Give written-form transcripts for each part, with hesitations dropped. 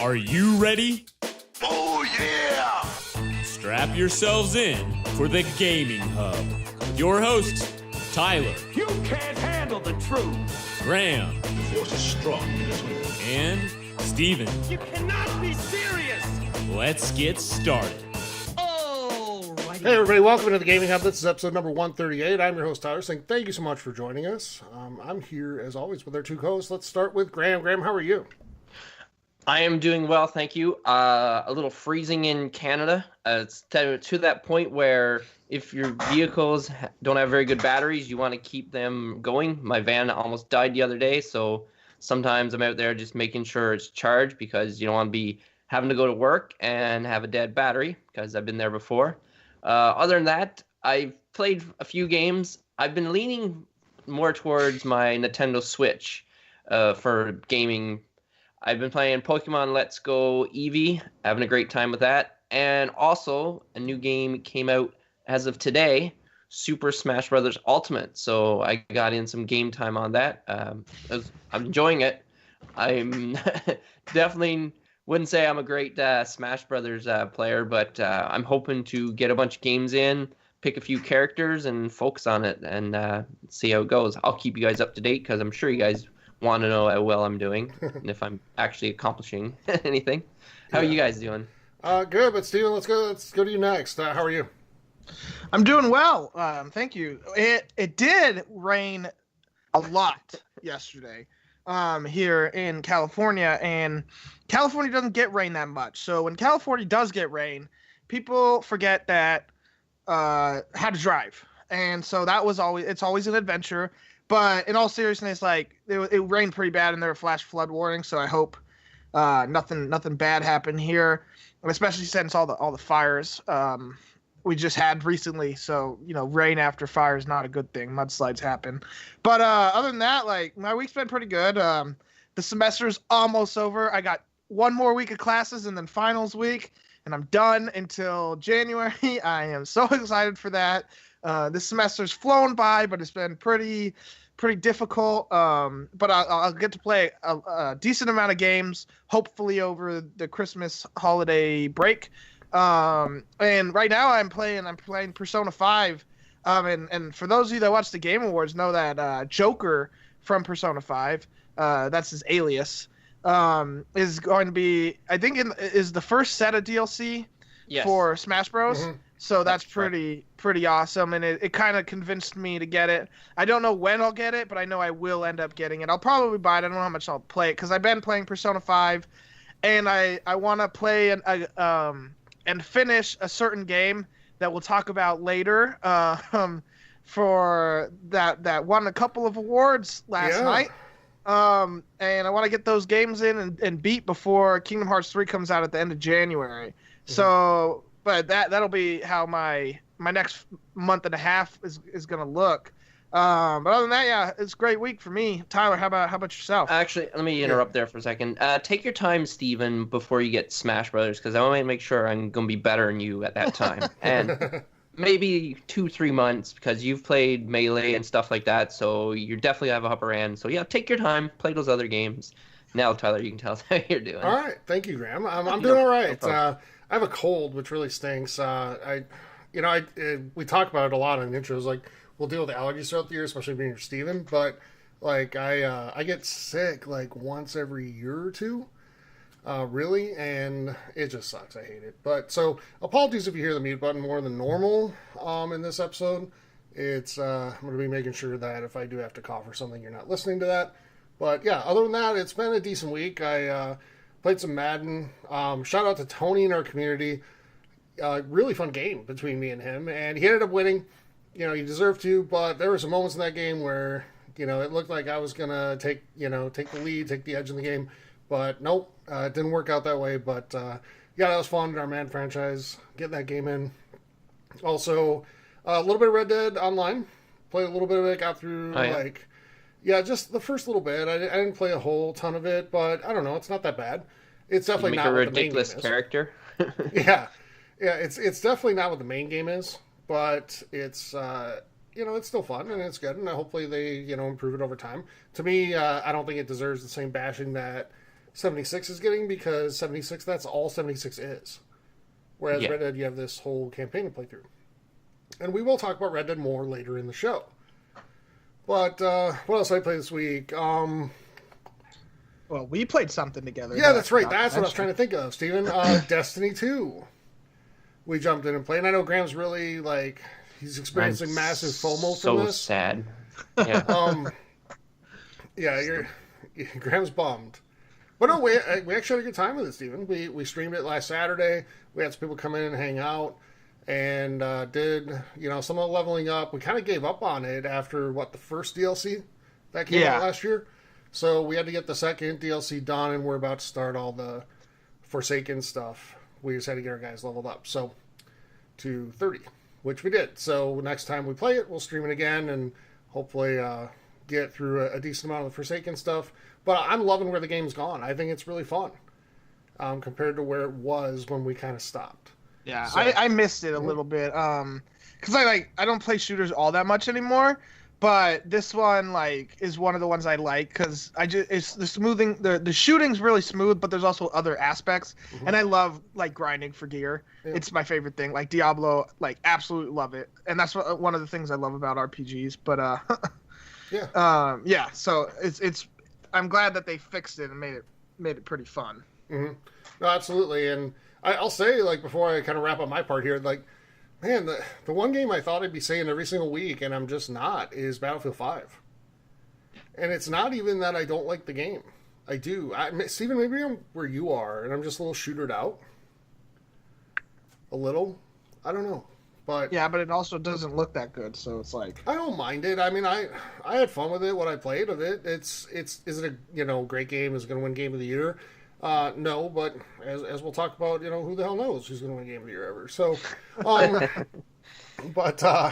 Are you ready? Oh, yeah! Strap yourselves in for the Gaming Hub. With your hosts, Tyler. You can't handle the truth! Graham. The force is strong in this one. And Steven. You cannot be serious! Let's get started. Hey everybody, welcome to the Gaming Hub. This is episode number 138. I'm your host Tyler, saying thank you so much for joining us. I'm here as always with our two co-hosts. Let's start with Graham. Graham, how are you? I am doing well, thank you. A little freezing in Canada. It's to that point where if your vehicles don't have very good batteries, you want to keep them going. My van almost died the other day, so sometimes I'm out there just making sure it's charged because you don't want to be having to go to work and have a dead battery because I've been there before. Other than that, I've played a few games. I've been leaning more towards my Nintendo Switch for gaming. I've been playing Pokemon Let's Go Eevee, having a great time with that. And also, a new game came out as of today, Super Smash Bros. Ultimate. So I got in some game time on that. I'm enjoying it. I'm definitely wouldn't say I'm a great Smash Brothers player, but I'm hoping to get a bunch of games in, pick a few characters, and focus on it and see how it goes. I'll keep you guys up to date because I'm sure you guys want to know how well I'm doing and if I'm actually accomplishing anything. How are you guys doing? Good, but Steven, let's go to you next. How are you? I'm doing well. Thank you. It did rain a lot yesterday here in California, and California doesn't get rain that much. So when California does get rain, people forget that how to drive. And so it's always an adventure. But in all seriousness, like it rained pretty bad and there were flash flood warnings. So I hope nothing bad happened here, especially since all the fires we just had recently. So, rain after fire is not a good thing. Mudslides happen. But other than that, like my week's been pretty good. The semester's almost over. I got one more week of classes and then finals week, and I'm done until January. I am so excited for that. This semester's flown by, but it's been pretty difficult. But I'll get to play a decent amount of games, hopefully over the Christmas holiday break. And right now I'm playing Persona 5. And for those of you that watch the Game Awards know that Joker from Persona 5, that's his alias, is going to be, I think, is the first set of DLC for Smash Bros. Mm-hmm. So that's pretty awesome, and it kind of convinced me to get it. I don't know when I'll get it, but I know I will end up getting it. I'll probably buy it. I don't know how much I'll play it because I've been playing Persona 5, and I want to play and finish a certain game that we'll talk about later. For that won a couple of awards last night. And I want to get those games in and beat before Kingdom Hearts 3 comes out at the end of January. Mm-hmm. So, but that'll be how my next month and a half is going to look. But other than that, yeah, it's a great week for me. Tyler, how about yourself? Actually, let me interrupt there for a second. Take your time, Steven, before you get Smash Brothers, because I want to make sure I'm going to be better than you at that time. And maybe 2-3 months, because you've played Melee and stuff like that, so you definitely have a upper hand. So yeah, take your time, play those other games. Now, Tyler, you can tell us how you're doing. All right, thank you, Graham. I'm doing all right. I have a cold, which really stinks. We talk about it a lot in the intros. Like, we'll deal with allergies throughout the year, especially being Steven. But like, I get sick like once every year or two, really, and it just sucks. I hate it. But so apologies if you hear the mute button more than normal in this episode. It's I'm going to be making sure that if I do have to cough or something, you're not listening to that. But yeah, other than that, it's been a decent week. I played some Madden. Shout out to Tony in our community. Really fun game between me and him, and he ended up winning. He deserved to, but there were some moments in that game where, it looked like I was going to take the lead, take the edge in the game. But nope, it didn't work out that way. But yeah, that was fun in our Madden franchise, getting that game in. Also, a little bit of Red Dead Online. Played a little bit of it, got through just the first little bit. I didn't play a whole ton of it, but I don't know, it's not that bad. It's definitely not what the main game is. Make a ridiculous character. Yeah, it's definitely not what the main game is. But it's, it's still fun and it's good, and hopefully they, improve it over time. To me, I don't think it deserves the same bashing that 76 is getting, because 76, that's all 76 is. Whereas Yeah. Red Dead, you have this whole campaign to play through. And we will talk about Red Dead more later in the show. But what else did I play this week? Well, we played something together. Yeah, that's right. That's what I was trying to think of, Steven. Destiny 2. We jumped in and played. And I know Graham's really, like, he's experiencing massive FOMO from this. So sad. Yeah. Yeah, Graham's bummed. But no, we actually had a good time with it, Steven. We streamed it last Saturday. We had some people come in and hang out. And did, some of the leveling up. We kind of gave up on it after, the first DLC that came out last year. So we had to get the second DLC done, and we're about to start all the Forsaken stuff. We just had to get our guys leveled up. So, to 30, which we did. So next time we play it, we'll stream it again, and hopefully get through a decent amount of the Forsaken stuff. But I'm loving where the game's gone. I think it's really fun compared to where it was when we kind of stopped. Yeah, So- I missed it a little bit. Because I don't play shooters all that much anymore. But this one is one of the ones I like because it's the smoothing. The shooting's really smooth, but there's also other aspects, and I love grinding for gear. Yeah. It's my favorite thing. Like Diablo, absolutely love it, and that's one of the things I love about RPGs. But Yeah. So it's I'm glad that they fixed it and made it pretty fun. Mm-hmm. No, absolutely. And I'll say, before I kind of wrap up my part here, man, the one game I thought I'd be saying every single week, and I'm just not, is Battlefield 5. And it's not even that I don't like the game. I do. Steven, maybe I'm where you are, and I'm just a little shootered out. A little. I don't know. But Yeah, but it also doesn't look that good, so it's I don't mind it. I mean, I had fun with it, what I played of it. Is it a great game? Is it going to win Game of the Year? No, but as we'll talk about, who the hell knows who's going to win Game of the Year ever. So, but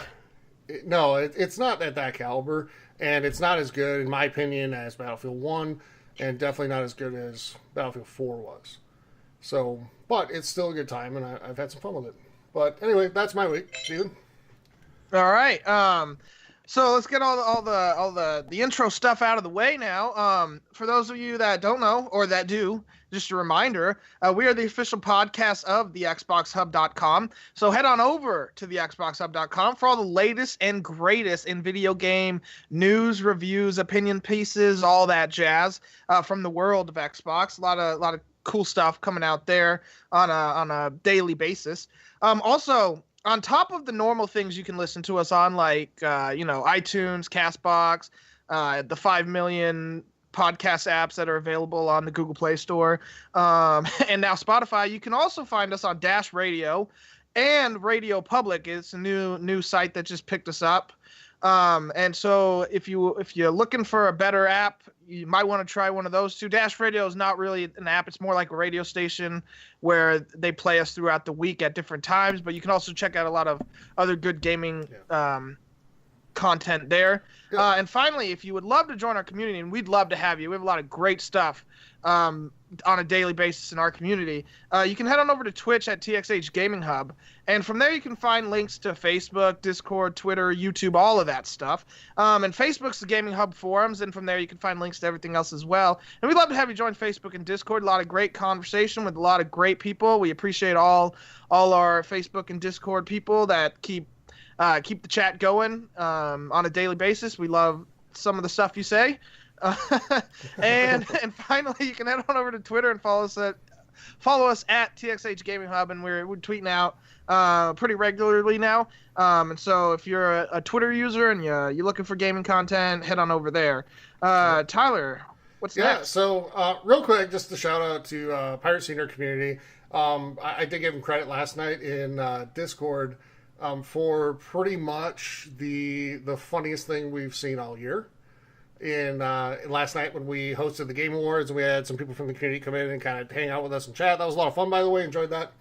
no, it's not at that caliber, and it's not as good, in my opinion, as Battlefield 1, and definitely not as good as Battlefield 4 was. So, but it's still a good time, and I've had some fun with it. But anyway, that's my week, Steven. All right. So let's get all the intro stuff out of the way now. For those of you that don't know or that do, just a reminder, we are the official podcast of the XboxHub.com. So head on over to the XboxHub.com for all the latest and greatest in video game news, reviews, opinion pieces, all that jazz from the world of Xbox. A lot of cool stuff coming out there on a daily basis. Also, on top of the normal things you can listen to us on, iTunes, CastBox, the 5 million podcast apps that are available on the Google Play Store, and now Spotify, you can also find us on Dash Radio and Radio Public. It's a new site that just picked us up. And so if you're looking for a better app, you might want to try one of those two. Dash Radio is not really an app. It's more like a radio station where they play us throughout the week at different times, but you can also check out a lot of other good gaming content there. And finally, if you would love to join our community, and we'd love to have you, we have a lot of great stuff on a daily basis in our community. You can head on over to Twitch at TXH Gaming Hub, and from there you can find links to Facebook, Discord, Twitter, YouTube, all of that stuff. And Facebook's the Gaming Hub forums, and from there you can find links to everything else as well. And we'd love to have you join Facebook and Discord. A lot of great conversation with a lot of great people. We appreciate all our Facebook and Discord people that keep the chat going on a daily basis. We love some of the stuff you say. And finally, you can head on over to Twitter and follow us at TXH Gaming Hub, and we're tweeting out pretty regularly now. And so if you're a Twitter user and you're looking for gaming content, head on over there. Tyler, what's next? So real quick, just a shout out to Pirate Senior community. I did give him credit last night in Discord for pretty much the funniest thing we've seen all year. In last night when we hosted the Game Awards, we had some people from the community come in and kind of hang out with us and chat. That was a lot of fun, by the way. Enjoyed that.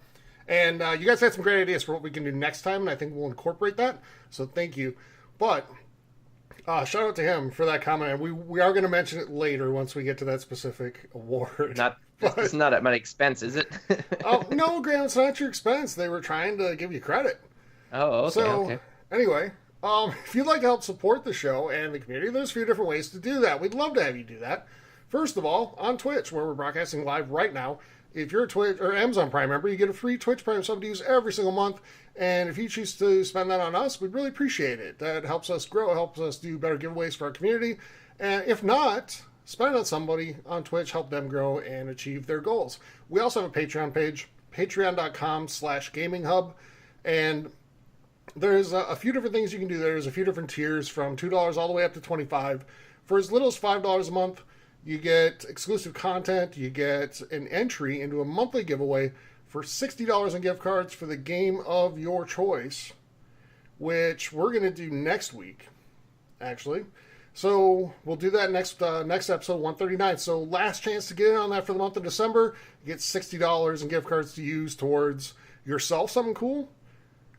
And you guys had some great ideas for what we can do next time, and I think we'll incorporate that. So thank you. But shout out to him for that comment. And we are going to mention it later once we get to that specific award. It's not at my expense, is it? Oh no, Graham, it's not your expense. They were trying to give you credit. Oh, okay. Okay. Anyway. If you'd like to help support the show and the community, there's a few different ways to do that. We'd love to have you do that. First of all, on Twitch, where we're broadcasting live right now, if you're a Twitch or Amazon Prime member, you get a free Twitch Prime sub to use every single month. And if you choose to spend that on us, we'd really appreciate it. That helps us grow, helps us do better giveaways for our community. And if not, spend it on somebody on Twitch, help them grow and achieve their goals. We also have a Patreon page, patreon.com/gaminghub. And there's a few different things you can do. There's a few different tiers from $2 all the way up to $25. For as little as $5 a month, you get exclusive content. You get an entry into a monthly giveaway for $60 in gift cards for the game of your choice, which we're going to do next week, actually. So we'll do that next episode, 139. So last chance to get in on that for the month of December. You get $60 in gift cards to use towards yourself, something cool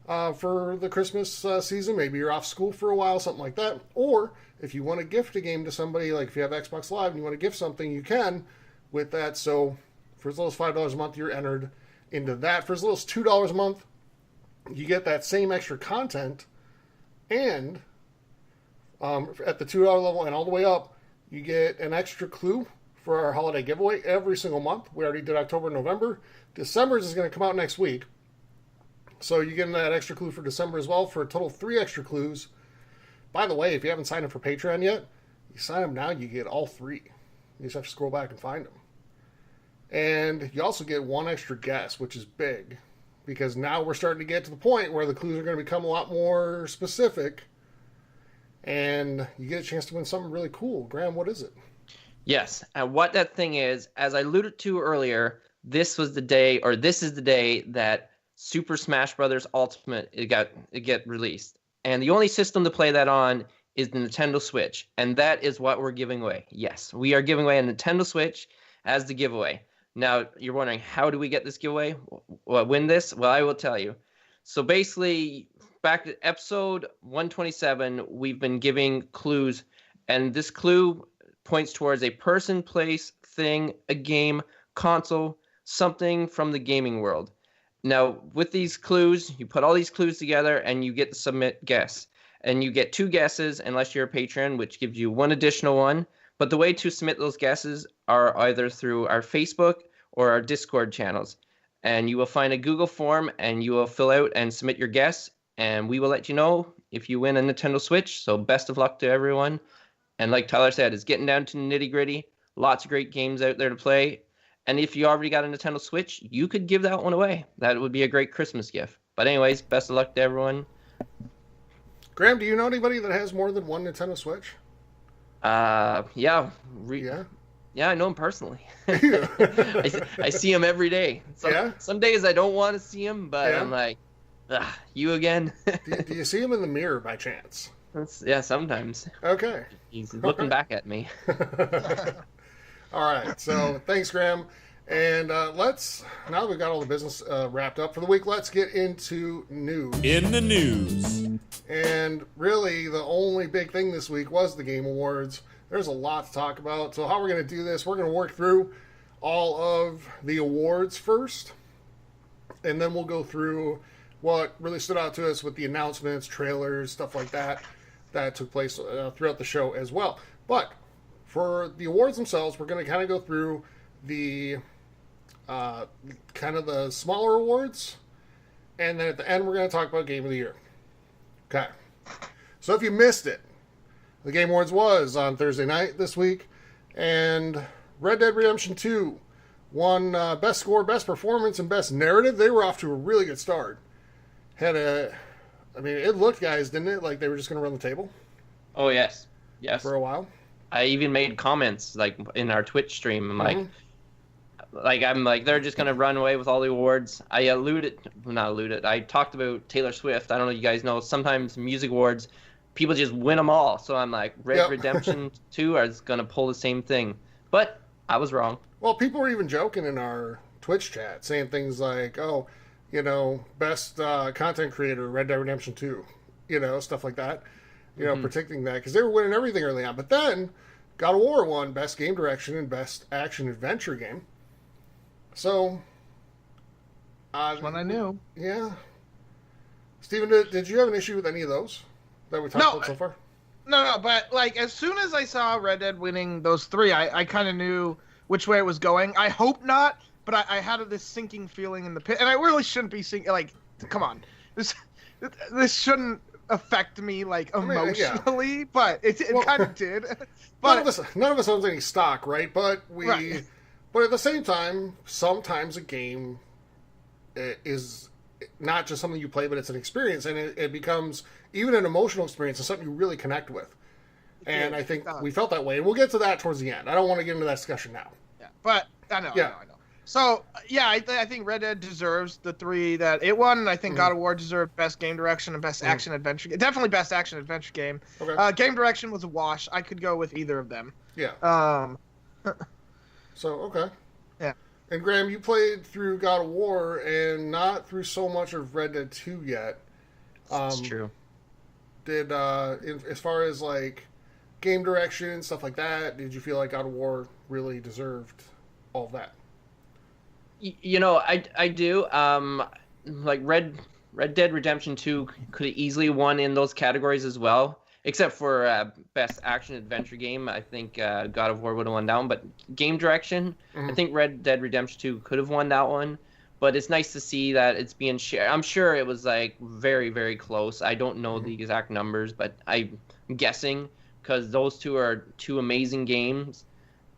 for the Christmas season. Maybe you're off school for a while, something like that. Or if you want to gift a game to somebody, like if you have Xbox Live and you want to gift something, you can with that. So for as little as $5 a month, you're entered into that. For as little as $2 a month, you get that same extra content, and at the $2 level and all the way up, you get an extra clue for our holiday giveaway every single month. We already did October and November. December's is going to come out next week, so you get that extra clue for December as well, for a total of 3 extra clues. By the way, if you haven't signed up for Patreon yet, you sign up now, you get all 3. You just have to scroll back and find them. And you also get 1 extra guess, which is big, because now we're starting to get to the point where the clues are going to become a lot more specific, and you get a chance to win something really cool. Graham, what is it? Yes, and what that thing is, as I alluded to earlier, this is the day that Super Smash Bros. Ultimate get released. And the only system to play that on is the Nintendo Switch, and that is what we're giving away. Yes, we are giving away a Nintendo Switch as the giveaway. Now, you're wondering, how do we get this giveaway? Win this? Well, I will tell you. So basically, back to episode 127, we've been giving clues, and this clue points towards a person, place, thing, a game, console, something from the gaming world. Now, with these clues, you put all these clues together, and you get to submit guess. And you get 2 guesses, unless you're a patron, which gives you 1 additional one. But the way to submit those guesses are either through our Facebook or our Discord channels. And you will find a Google form, and you will fill out and submit your guess, and we will let you know if you win a Nintendo Switch. So best of luck to everyone. And like Tyler said, it's getting down to the nitty-gritty. Lots of great games out there to play. And if you already got a Nintendo Switch, you could give that one away. That would be a great Christmas gift. But anyways, best of luck to everyone. Graham, do you know anybody that has more than 1 Nintendo Switch? Yeah. Yeah? Yeah, I know him personally. I see him every day. Some days I don't want to see him, but I'm like, you again? do you see him in the mirror by chance? Yeah, sometimes. Okay. He's looking back at me. All right, so thanks, Graham. And now that we've got all the business wrapped up for the week, let's get into news. In the news. And really, the only big thing this week was the Game Awards. There's a lot to talk about. So how we're going to do this, we're going to work through all of the awards first, and then we'll go through what really stood out to us with the announcements, trailers, stuff like that took place throughout the show as well. But for the awards themselves, we're going to kind of go through the kind of the smaller awards, and then at the end we're going to talk about Game of the Year. Okay. So if you missed it, the Game Awards was on Thursday night this week, and Red Dead Redemption 2 won Best Score, Best Performance, and Best Narrative. They were off to a really good start. It looked, guys, didn't it? Like they were just going to run the table. Oh, yes. Yes. For a while. I even made comments, like, in our Twitch stream. I'm like, they're just going to run away with all the awards. I I talked about Taylor Swift. I don't know if you guys know, sometimes music awards, people just win them all. So I'm like, Red Dead Redemption 2 is going to pull the same thing. But I was wrong. Well, people were even joking in our Twitch chat, saying things like, best content creator, Red Dead Redemption 2, stuff like that. Predicting that, because they were winning everything early on. But then, God of War won Best Game Direction and Best Action Adventure Game. So, that's one I knew. Yeah. Steven, did you have an issue with any of those that we talked about so far? No, but like as soon as I saw Red Dead winning those 3, I kind of knew which way it was going. I hope not, but I had this sinking feeling in the pit, and I really shouldn't be sinking. Like, come on, this shouldn't affect me like emotionally, but it kind of did. But none of us owns any stock, right? But Right. but at the same time, sometimes a game is not just something you play, but it's an experience, and it becomes even an emotional experience and something you really connect with. And I think we felt that way, and we'll get to that towards the end. I don't want to get into that discussion now. Yeah, but I know. So yeah, I think Red Dead deserves the 3 that it won, and I think God of War deserved best game direction and best action adventure. Definitely best action adventure game. Okay. Game direction was a wash. I could go with either of them. Yeah. So okay. Yeah. And Graham, you played through God of War and not through so much of Red Dead 2 yet. That's true. Did as far as like game direction stuff like that, did you feel like God of War really deserved all of that? You know, I do. Like Red Dead Redemption 2 could have easily won in those categories as well, except for best action adventure game. I think God of War would have won down, but game direction, I think Red Dead Redemption 2 could have won that one. But it's nice to see that it's being shared. I'm sure it was like very, very close. I don't know the exact numbers, but I'm guessing because those two are 2 amazing games.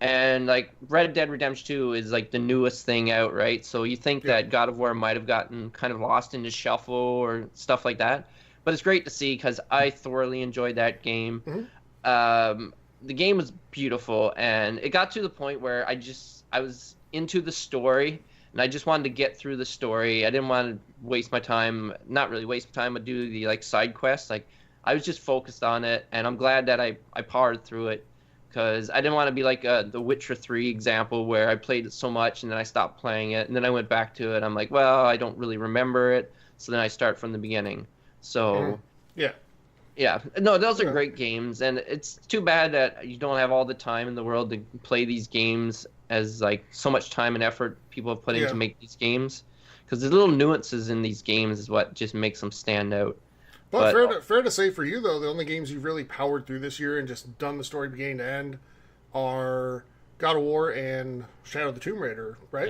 And like Red Dead Redemption 2 is like the newest thing out, right? So you think that God of War might have gotten kind of lost in the shuffle or stuff like that. But it's great to see because I thoroughly enjoyed that game. The game was beautiful, and it got to the point where I was into the story, and I just wanted to get through the story. I didn't want to waste my time, not really waste my time, but do the like side quests. Like I was just focused on it, and I'm glad that I powered through it. Because I didn't want to be like the Witcher 3 example where I played it so much and then I stopped playing it and then I went back to it. I'm like, well, I don't really remember it. So then I start from the beginning. So, yeah. No, those are great games. And it's too bad that you don't have all the time in the world to play these games as like so much time and effort people have put in to make these games. Because the little nuances in these games is what just makes them stand out. But fair to say for you, though, the only games you've really powered through this year and just done the story beginning to end are God of War and Shadow of the Tomb Raider, right?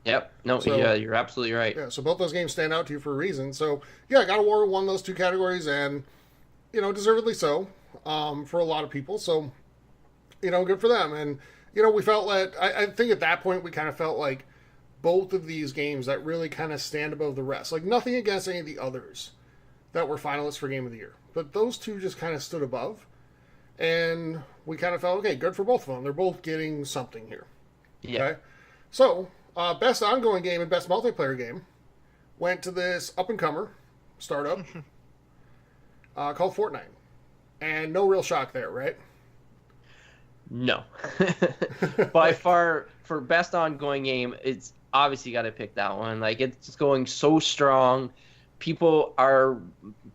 Yep. No, So, yeah, you're absolutely right. Yeah, so both those games stand out to you for a reason. So, yeah, God of War won those 2 categories, and, you know, deservedly so for a lot of people. So, you know, good for them. And, you know, we felt like, I think at that point we kind of felt like both of these games that really kind of stand above the rest. Like, nothing against any of the others that were finalists for Game of the Year. But those 2 just kind of stood above. And we kind of felt, okay, good for both of them. They're both getting something here. Yeah. Okay? So, best ongoing game and best multiplayer game went to this up-and-comer startup called Fortnite. And no real shock there, right? No. By far, for best ongoing game, it's obviously got to pick that one. Like, it's going so strong. People are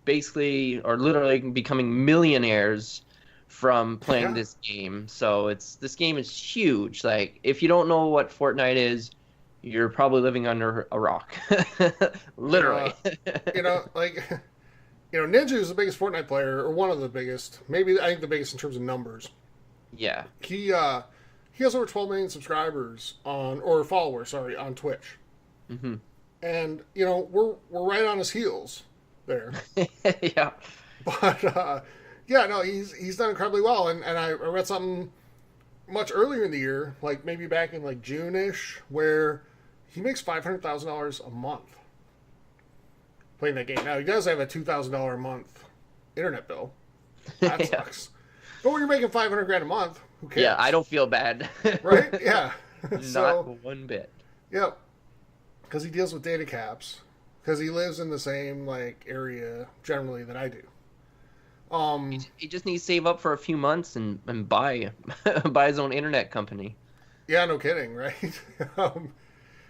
basically or literally becoming millionaires from playing this game. So this game is huge. Like if you don't know what Fortnite is, you're probably living under a rock. Literally. Ninja is the biggest Fortnite player, or one of the biggest. Maybe I think the biggest in terms of numbers. Yeah. He has over 12 million subscribers on Twitch. Mm-hmm. And, you know, we're right on his heels there. Yeah. But, he's done incredibly well. And I read something much earlier in the year, like maybe back in like June-ish, where he makes $500,000 a month playing that game. Now, he does have a $2,000 a month internet bill. That sucks. But when you're making $500,000 a month, who cares? Yeah, I don't feel bad. Right? Yeah. Not one bit. Yep. Because he deals with data caps. Because he lives in the same area generally that I do. He just needs to save up for a few months and buy his own internet company. Yeah, no kidding, right?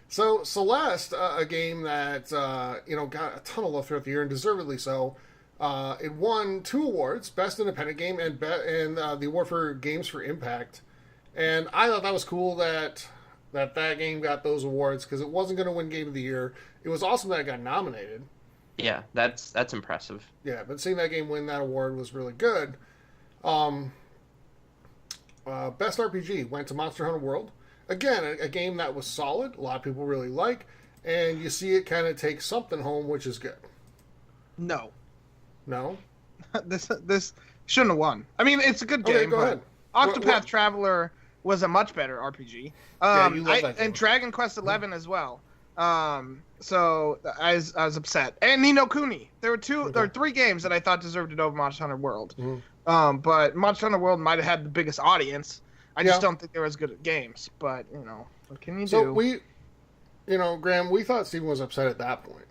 So Celeste, a game that got a ton of love throughout the year and deservedly so. It won 2 awards: Best Independent Game and the award for Games for Impact. And I thought that was cool that game got those awards because it wasn't going to win Game of the Year. It was awesome that it got nominated. Yeah, that's impressive. Yeah, but seeing that game win that award was really good. Best RPG went to Monster Hunter World. Again, a game that was solid. A lot of people really like. And you see it kind of take something home, which is good. No. No? This shouldn't have won. I mean, it's a good game. Okay, go ahead. Octopath Traveler was a much better RPG. Yeah, you love that game. And Dragon Quest XI as well. So I was upset. And Ni no Kuni. There were 3 games that I thought deserved it over Monster Hunter World. Mm-hmm. But Monster Hunter World might have had the biggest audience. I just don't think they were as good at games. But, what can you do? So we, Graham, we thought Steven was upset at that point.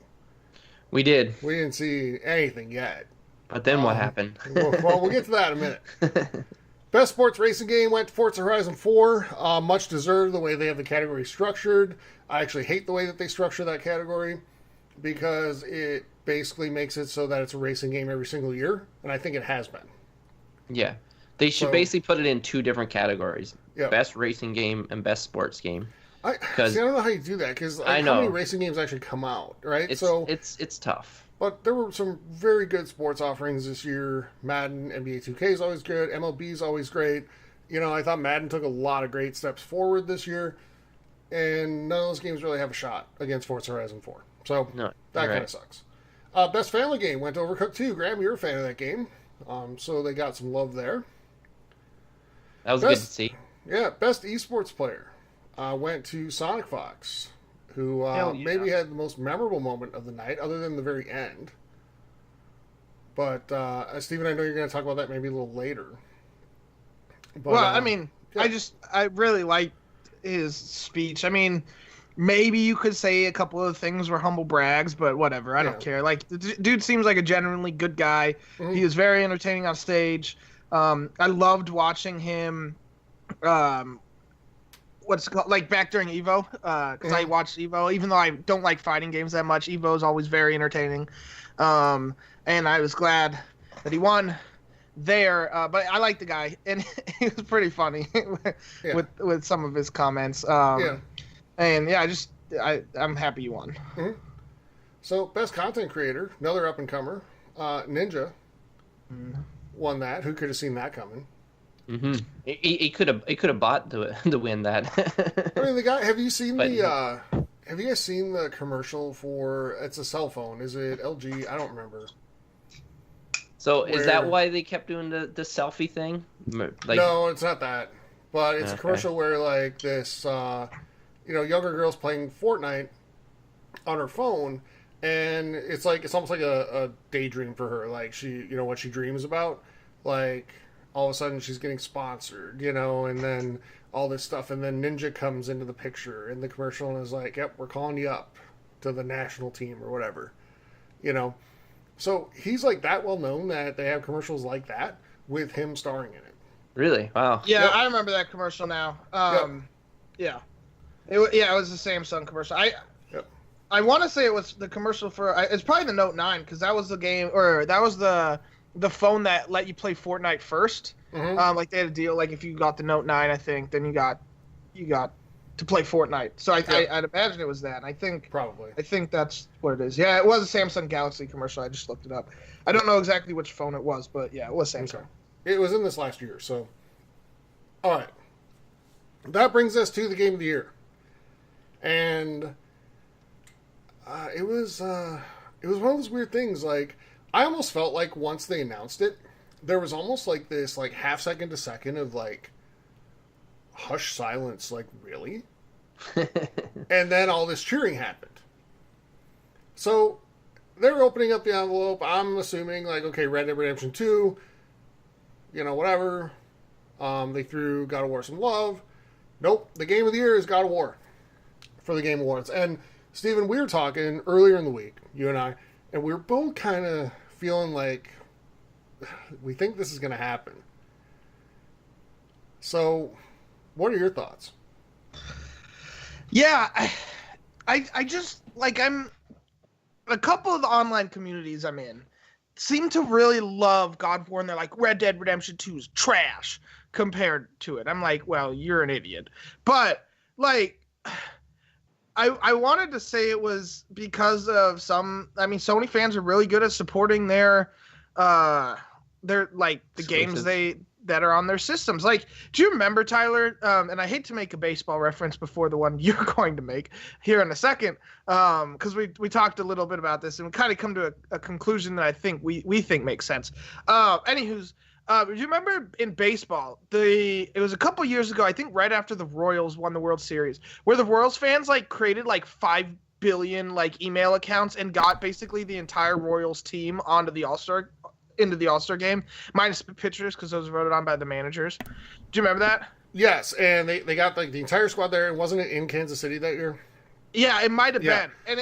We did. We didn't see anything yet. But then what happened? Well, we'll get to that in a minute. Best sports racing game went to Forza Horizon 4. Much deserved the way they have the category structured. I actually hate the way that they structure that category because it basically makes it so that it's a racing game every single year, and I think it has been. Yeah. They should basically put it in 2 different categories. Yeah. Best racing game and best sports game. I don't know how you do that because how many racing games actually come out, right? It's tough. But there were some very good sports offerings this year. Madden, NBA 2K is always good. MLB is always great. I thought Madden took a lot of great steps forward this year, and none of those games really have a shot against Forza Horizon 4. So that kind of sucks. Best family game went to Overcooked 2. Graham, you're a fan of that game, so they got some love there. That was good to see. Yeah, best esports player went to Sonic Fox, who maybe had the most memorable moment of the night, other than the very end. But, Steven, I know you're going to talk about that maybe a little later. But, I really liked his speech. I mean, maybe you could say a couple of things were humble brags, but whatever. I don't care. Like, the dude seems like a genuinely good guy. Mm-hmm. He was very entertaining on stage. I loved watching him, what's it called, like back during Evo, because I watched Evo, even though I don't like fighting games that much. Evo is always very entertaining, and I was glad that he won there. But I like the guy, and he was pretty funny with some of his comments. And I'm happy he won. Mm-hmm. So best content creator, another up and comer, Ninja. Won that. Who could have seen that coming? Mm-hmm. He could have bought to win that. I mean, the guy. Have you seen Have you guys seen the commercial for? It's a cell phone. Is it LG? I don't remember. So is that why they kept doing the selfie thing? Like, no, it's not that. But it's a commercial where like this, younger girl's playing Fortnite on her phone. And it's almost like a daydream for her. Like she, what she dreams about. Like all of a sudden she's getting sponsored, and then all this stuff. And then Ninja comes into the picture in the commercial and is like, yep, we're calling you up to the national team or whatever, So he's like that well known that they have commercials like that with him starring in it. Really? Wow. Yeah, I remember that commercial now. Yeah. It was the Samsung commercial. I want to say it was the commercial for. It's probably the Note 9 because that was the game, or that was the phone that let you play Fortnite first. Mm-hmm. Like they had a deal. Like if you got the Note 9, I think, then you got to play Fortnite. So I'd imagine it was that. I think that's what it is. Yeah, it was a Samsung Galaxy commercial. I just looked it up. I don't know exactly which phone it was, but yeah, it was Samsung. Okay. It was in this last year. So, all right, that brings us to the game of the year, and. It was one of those weird things. Like, I almost felt like once they announced it, there was almost like this, like, half second to second of, like, hush silence, like, really? And then all this cheering happened. So, they're opening up the envelope. I'm assuming, like, okay, Red Dead Redemption 2, whatever. They threw God of War some love. Nope, the game of the year is God of War for the Game Awards. And Steven, we were talking earlier in the week, you and I, and we were both kind of feeling like we think this is going to happen. So, what are your thoughts? Yeah, I just, like, I'm, a couple of the online communities I'm in seem to really love God of War, and they're like, Red Dead Redemption 2 is trash compared to it. I'm like, well, you're an idiot. But, like, I wanted to say it was because of Sony fans are really good at supporting their they're like the Exclusives. games that are on their systems. Like, do you remember, Tyler? And I hate to make a baseball reference before the one you're going to make here in a second, because we talked a little bit about this and we kind of come to a conclusion that I think we think makes sense. Anywho's, do you remember in baseball, it was a couple years ago, I think right after the Royals won the World Series, where the Royals fans like created like 5 billion like email accounts and got basically the entire Royals team into the All-Star game, minus the pitchers because those were voted on by the managers. Do you remember that? Yes, and they got like the entire squad there. Wasn't it in Kansas City that year? Yeah, it might have been. And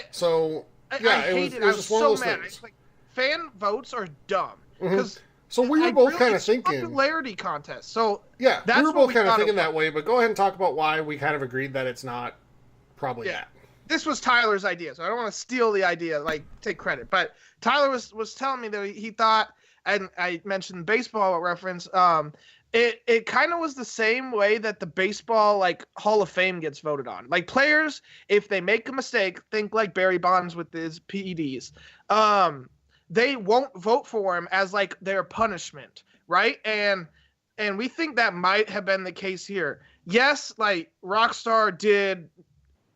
I hated it. I was just one of so those mad. things. It's like, fan votes are dumb because So we were both kind of it's thinking popularity contest. So yeah, that's we were what both we kind of thought thinking it was. that way. But go ahead and talk about why we kind of agreed that it's not probably that. This was Tyler's idea, so I don't want to steal the idea, like take credit. But Tyler was telling me that he thought, and I mentioned baseball reference. It kind of was the same way that the baseball like Hall of Fame gets voted on. Like players, if they make a mistake, think like Barry Bonds with his PEDs. They won't vote for him as like their punishment, right? And we think that might have been the case here. Yes, like Rockstar did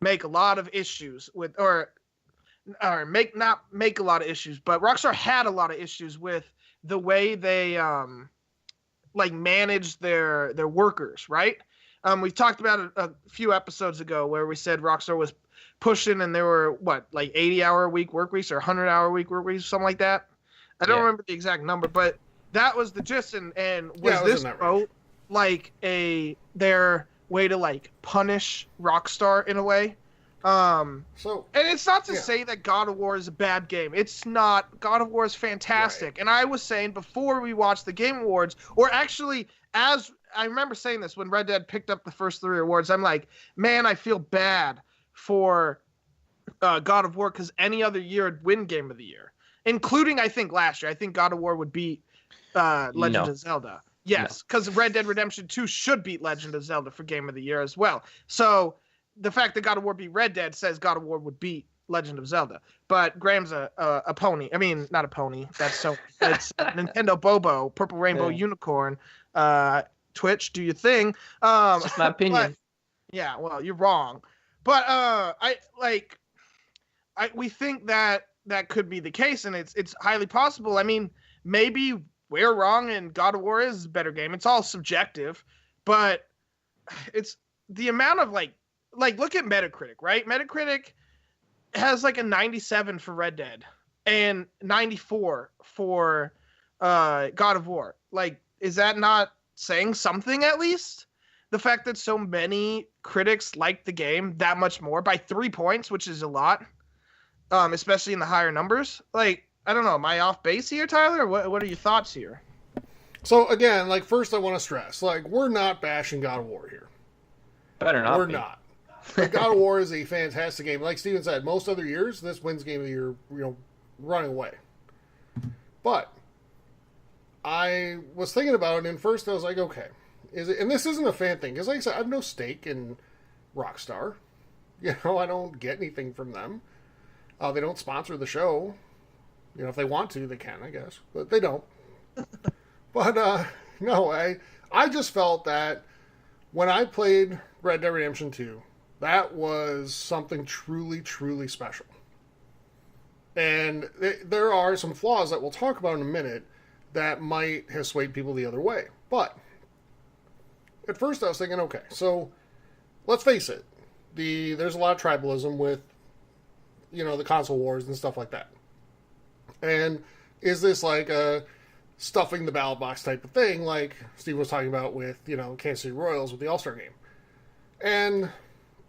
make a lot of issues with, or not make a lot of issues, but Rockstar had a lot of issues with the way they like managed their workers, right? We talked about it a few episodes ago where we said Rockstar was pushing and there were like 80-hour-a-week work weeks or 100-hour-a-week work weeks, something like that. I don't remember the exact number, but that was the gist. And was this vote like their way to like punish Rockstar in a way? And it's not to say that God of War is a bad game. It's not. God of War is fantastic. Right. And I was saying before we watched the Game Awards, or actually as I remember saying this when Red Dead picked up the first 3 awards, I'm like, man, I feel bad for God of War because any other year it'd win Game of the Year, including I think last year. I think God of War would beat Legend of Zelda. Yes, because Red Dead Redemption 2 should beat Legend of Zelda for Game of the Year as well. So the fact that God of War beat Red Dead says God of War would beat Legend of Zelda. But Graham's a pony. I mean, not a pony. It's Nintendo Bobo, Purple Rainbow Unicorn. Twitch, do your thing. It's just my opinion. Yeah, well, you're wrong. But we think that could be the case, and it's highly possible. I mean, maybe we're wrong and God of War is a better game. It's all subjective, but it's the amount of like look at Metacritic, right? Metacritic has like a 97 for Red Dead and 94 for God of War. Like, is that not saying something at least? The fact that so many critics like the game that much more by 3 points, which is a lot, especially in the higher numbers. Like, I don't know. Am I off base here, Tyler? What are your thoughts here? So again, like first I want to stress, like we're not bashing God of War here. Better not. We're be. not. Like, God of War is a fantastic game. Like Steven said, most other years this wins Game of the Year, running away. But I was thinking about it, and first I was like, okay, is it? And this isn't a fan thing because, like I said, I have no stake in Rockstar. I don't get anything from them. They don't sponsor the show. If they want to, they can, I guess, but they don't. But no, I just felt that when I played Red Dead Redemption 2, that was something truly, truly special. And there are some flaws that we'll talk about in a minute that might have swayed people the other way. But at first I was thinking, okay, so let's face it. There's a lot of tribalism with, the console wars and stuff like that. And is this like a stuffing the ballot box type of thing like Steve was talking about with, Kansas City Royals with the All-Star game? And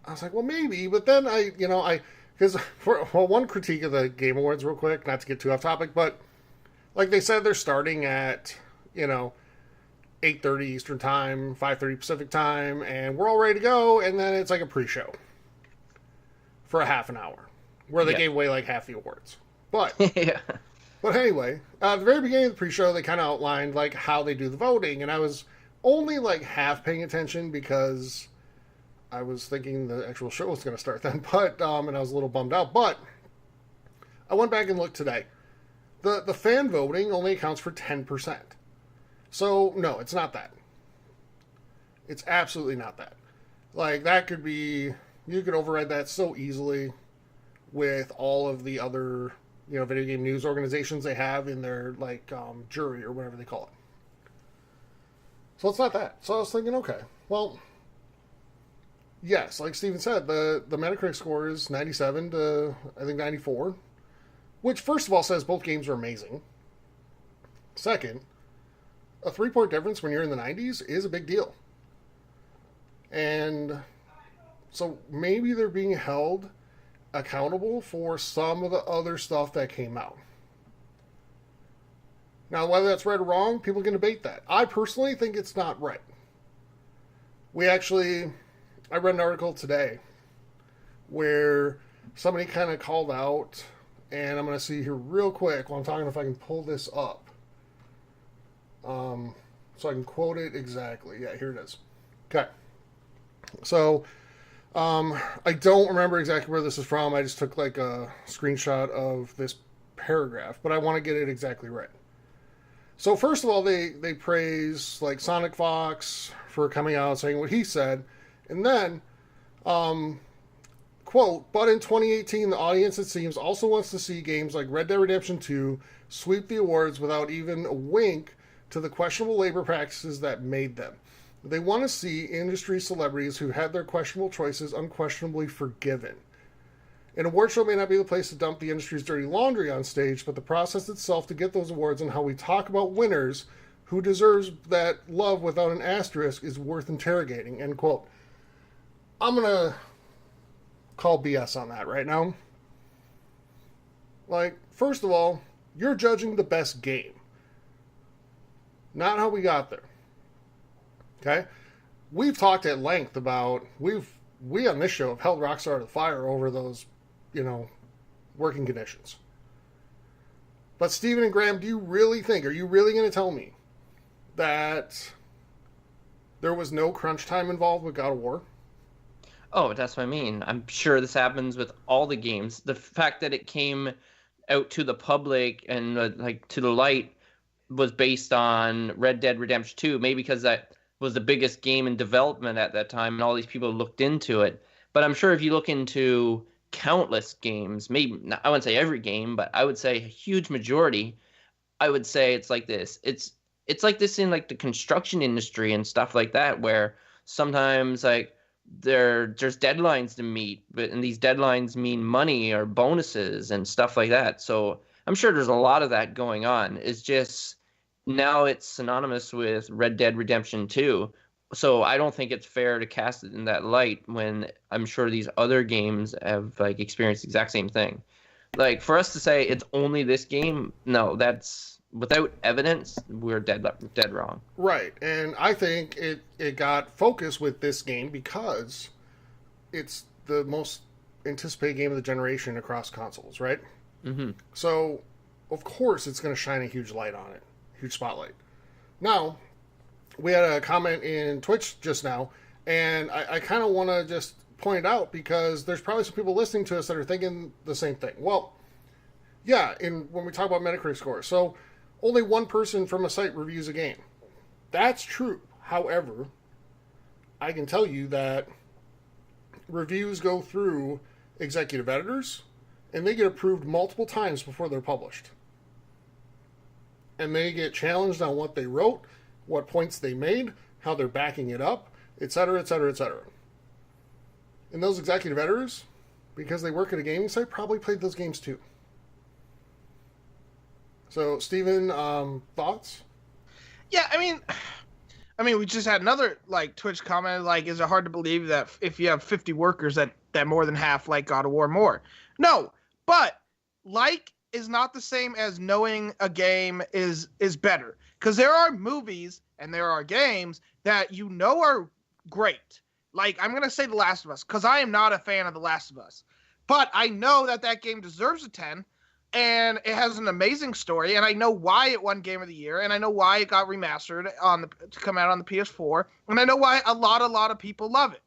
I was like, well, maybe. But then because one critique of the Game Awards real quick, not to get too off topic, but like they said, they're starting at, 8:30 Eastern time, 5:30 Pacific time, and we're all ready to go. And then it's like a pre-show for a half an hour where they gave away like half the awards. But But anyway, at the very beginning of the pre-show, they kind of outlined like how they do the voting, and I was only like half paying attention because I was thinking the actual show was going to start then. But and I was a little bummed out. But I went back and looked today. The fan voting only accounts for 10%. So, no, it's not that. It's absolutely not that. Like, that could be... You could override that so easily with all of the other, video game news organizations they have in their, jury or whatever they call it. So it's not that. So I was thinking, okay, well, yes, like Steven said, the Metacritic score is 97 to, I think, 94, which, first of all, says both games are amazing. Second, a 3-point difference when you're in the 90s is a big deal. And so maybe they're being held accountable for some of the other stuff that came out. Now, whether that's right or wrong, people can debate that. I personally think it's not right. I read an article today where somebody kind of called out, and I'm going to see here real quick while I'm talking if I can pull this up. So I can quote it exactly. Yeah, here it is. Okay. So, I don't remember exactly where this is from. I just took like a screenshot of this paragraph, but I want to get it exactly right. So first of all, they praise like Sonic Fox for coming out saying what he said, and then, quote, but in 2018, the audience, it seems, also wants to see games like Red Dead Redemption 2 sweep the awards without even a wink to the questionable labor practices that made them. They want to see industry celebrities who had their questionable choices unquestionably forgiven. An award show may not be the place to dump the industry's dirty laundry on stage, but the process itself to get those awards and how we talk about winners who deserves that love without an asterisk is worth interrogating, end quote. I'm going to call BS on that right now. Like, first of all, you're judging the best game, not how we got there. Okay? We've talked at length about, we on this show have held Rockstar to the fire over those, working conditions. But Steven and Graham, are you really going to tell me that there was no crunch time involved with God of War? Oh, that's what I mean. I'm sure this happens with all the games. The fact that it came out to the public and to the light was based on Red Dead Redemption 2, maybe because that was the biggest game in development at that time and all these people looked into it. But I'm sure if you look into countless games, maybe I wouldn't say every game, but I would say a huge majority, I would say it's like this. It's like this in like the construction industry and stuff like that, where sometimes there's deadlines to meet, and these deadlines mean money or bonuses and stuff like that. So I'm sure there's a lot of that going on. It's just now it's synonymous with Red Dead Redemption 2. So I don't think it's fair to cast it in that light when I'm sure these other games have experienced the exact same thing. Like, for us to say it's only this game, no, that's without evidence, we're dead wrong. Right, and I think it got focused with this game because it's the most anticipated game of the generation across consoles, right? Mm-hmm. So, of course, it's going to shine a huge light on it, huge spotlight. Now, we had a comment in Twitch just now, and I kind of want to just point it out because there's probably some people listening to us that are thinking the same thing. Well, yeah, when we talk about Metacritic scores, so only one person from a site reviews a game. That's true. However, I can tell you that reviews go through executive editors, and they get approved multiple times before they're published. And they get challenged on what they wrote, what points they made, how they're backing it up, etc., etc., etc. And those executive editors, because they work at a gaming site, probably played those games too. So, Steven, thoughts? Yeah, I mean, we just had another Twitch comment. Is it hard to believe that if you have 50 workers, that more than half like God of War more? No, but is not the same as knowing a game is better. Because there are movies and there are games that are great. I'm going to say The Last of Us, because I am not a fan of The Last of Us. But I know that game deserves a 10, and it has an amazing story, and I know why it won Game of the Year, and I know why it got remastered to come out on the PS4, and I know why a lot of people love it.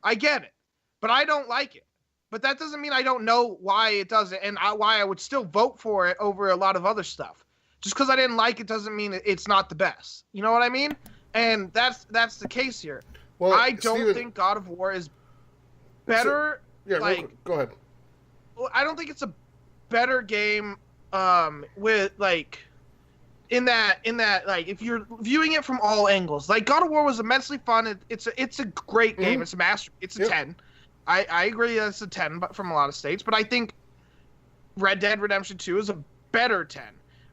I get it. But I don't like it. But that doesn't mean I don't know why it does it, and why I would still vote for it over a lot of other stuff. Just because I didn't like it doesn't mean it's not the best. You know what I mean? And that's the case here. Well, I don't Steven, think God of War is better. yeah, go ahead. Well, I don't think it's a better game with like in that like if you're viewing it from all angles. Like God of War was immensely fun. It's a great game. It's a master. It's a 10. I agree that it's a 10, but from a lot of states. But I think Red Dead Redemption 2 is a better 10.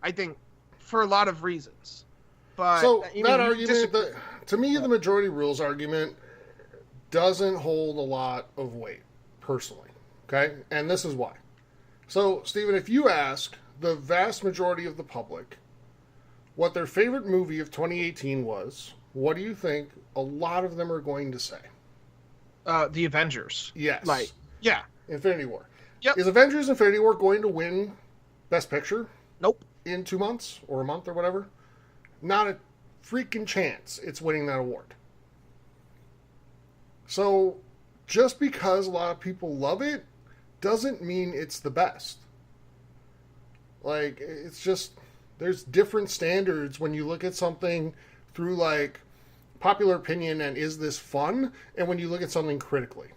I think for a lot of reasons. But so that argument, to me, the majority rules argument doesn't hold a lot of weight, personally. Okay, and this is why. So, Steven, if you ask the vast majority of the public what their favorite movie of 2018 was, what do you think a lot of them are going to say? The Avengers. Yes. Like, yeah. Infinity War. Yep. Is Avengers Infinity War going to win Best Picture? Nope. In 2 months or a month or whatever? Not a freaking chance it's winning that award. So, just because a lot of people love it doesn't mean it's the best. Like, it's just, there's different standards when you look at something through, like, popular opinion and is this fun, and when you look at something critically.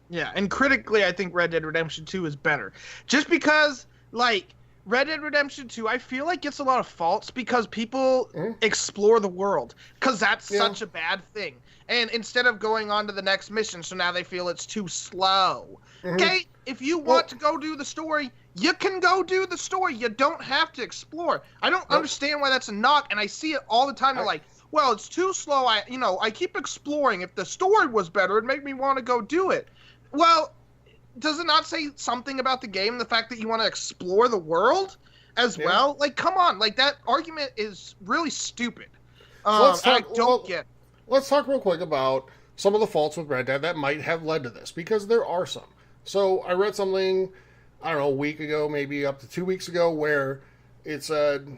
Yeah, and critically, I think Red Dead Redemption 2 is better. Just because, like, Red Dead Redemption 2, I feel like gets a lot of faults because people explore the world. Because that's such a bad thing. And instead of going on to the next mission, so now they feel it's too slow. Okay, if you want to go do the story, you can go do the story. You don't have to explore. I don't understand why that's a knock, and I see it all the time. They're like, well, it's too slow. I keep exploring. If the story was better, it'd make me want to go do it. Well, does it not say something about the game, the fact that you want to explore the world as well? Like, come on. Like, that argument is really stupid. I don't get it. Let's talk real quick about some of the faults with Red Dead that might have led to this, because there are some. So, I read something, I don't know, a week ago, maybe up to 2 weeks ago, where it said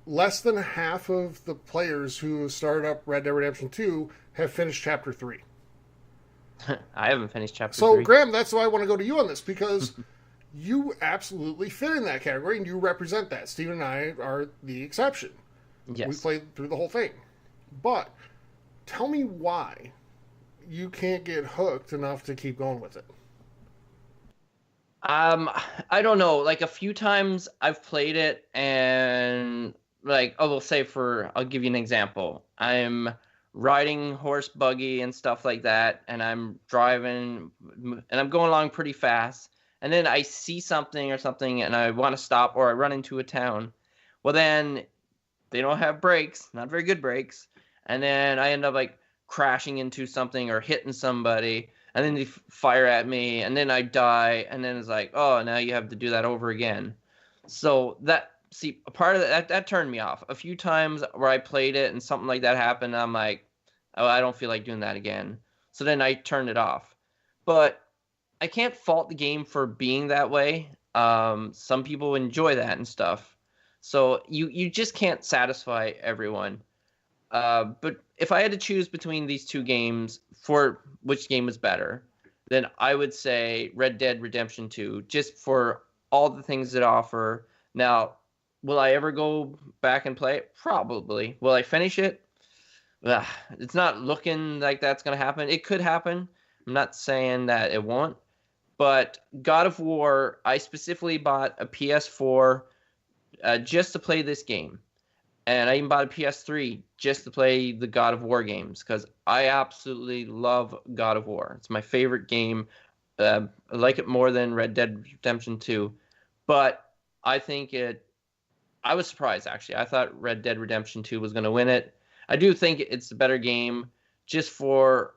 less than half of the players who started up Red Dead Redemption 2 have finished Chapter 3. I haven't finished Chapter 3. So, Graham, that's why I want to go to you on this, because you absolutely fit in that category, and you represent that. Steven and I are the exception. Yes. We played through the whole thing. But, tell me why you can't get hooked enough to keep going with it. I don't know. Like, a few times I've played it, and, like, I'll give you an example. I'm riding horse buggy and stuff like that, and I'm driving, and I'm going along pretty fast, and then I see something, and I want to stop, or I run into a town. Well, then they don't have brakes, not very good brakes, and then I end up like crashing into something or hitting somebody, and then they fire at me, and then I die, and then it's like, oh, now you have to do that over again. So a part of that turned me off. A few times where I played it and something like that happened, I'm like, oh, I don't feel like doing that again. So then I turned it off. But I can't fault the game for being that way. Some people enjoy that and stuff. So you just can't satisfy everyone. But if I had to choose between these two games for which game is better, then I would say Red Dead Redemption 2, just for all the things it offer. Now, will I ever go back and play it? Probably. Will I finish it? It's not looking like that's going to happen. It could happen. I'm not saying that it won't. But God of War, I specifically bought a PS4 just to play this game. And I even bought a PS3 just to play the God of War games, because I absolutely love God of War. It's my favorite game. I like it more than Red Dead Redemption 2. But I think I was surprised, actually. I thought Red Dead Redemption 2 was going to win it. I do think it's a better game just for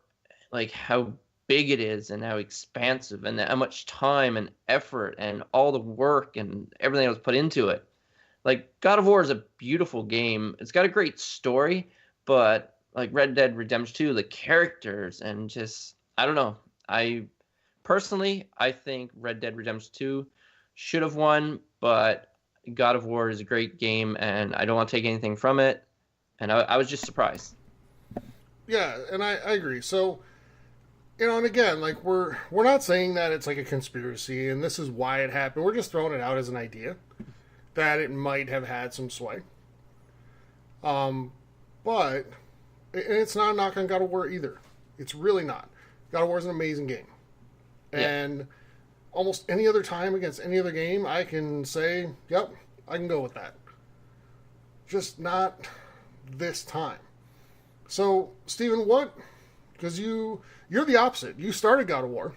like how big it is and how expansive and how much time and effort and all the work and everything that was put into it. Like, God of War is a beautiful game. It's got a great story, but like Red Dead Redemption 2, the characters and just, I don't know. I think Red Dead Redemption 2 should have won, but God of War is a great game, and I don't want to take anything from it. And I was just surprised. Yeah, and I agree. So, and again, like we're not saying that it's like a conspiracy and this is why it happened. We're just throwing it out as an idea. that it might have had some sway. But it's not a knock on God of War either. It's really not. God of War is an amazing game. And almost any other time against any other game, I can say, yep, I can go with that. Just not this time. So, Steven, what? Because you're the opposite. You started God of War.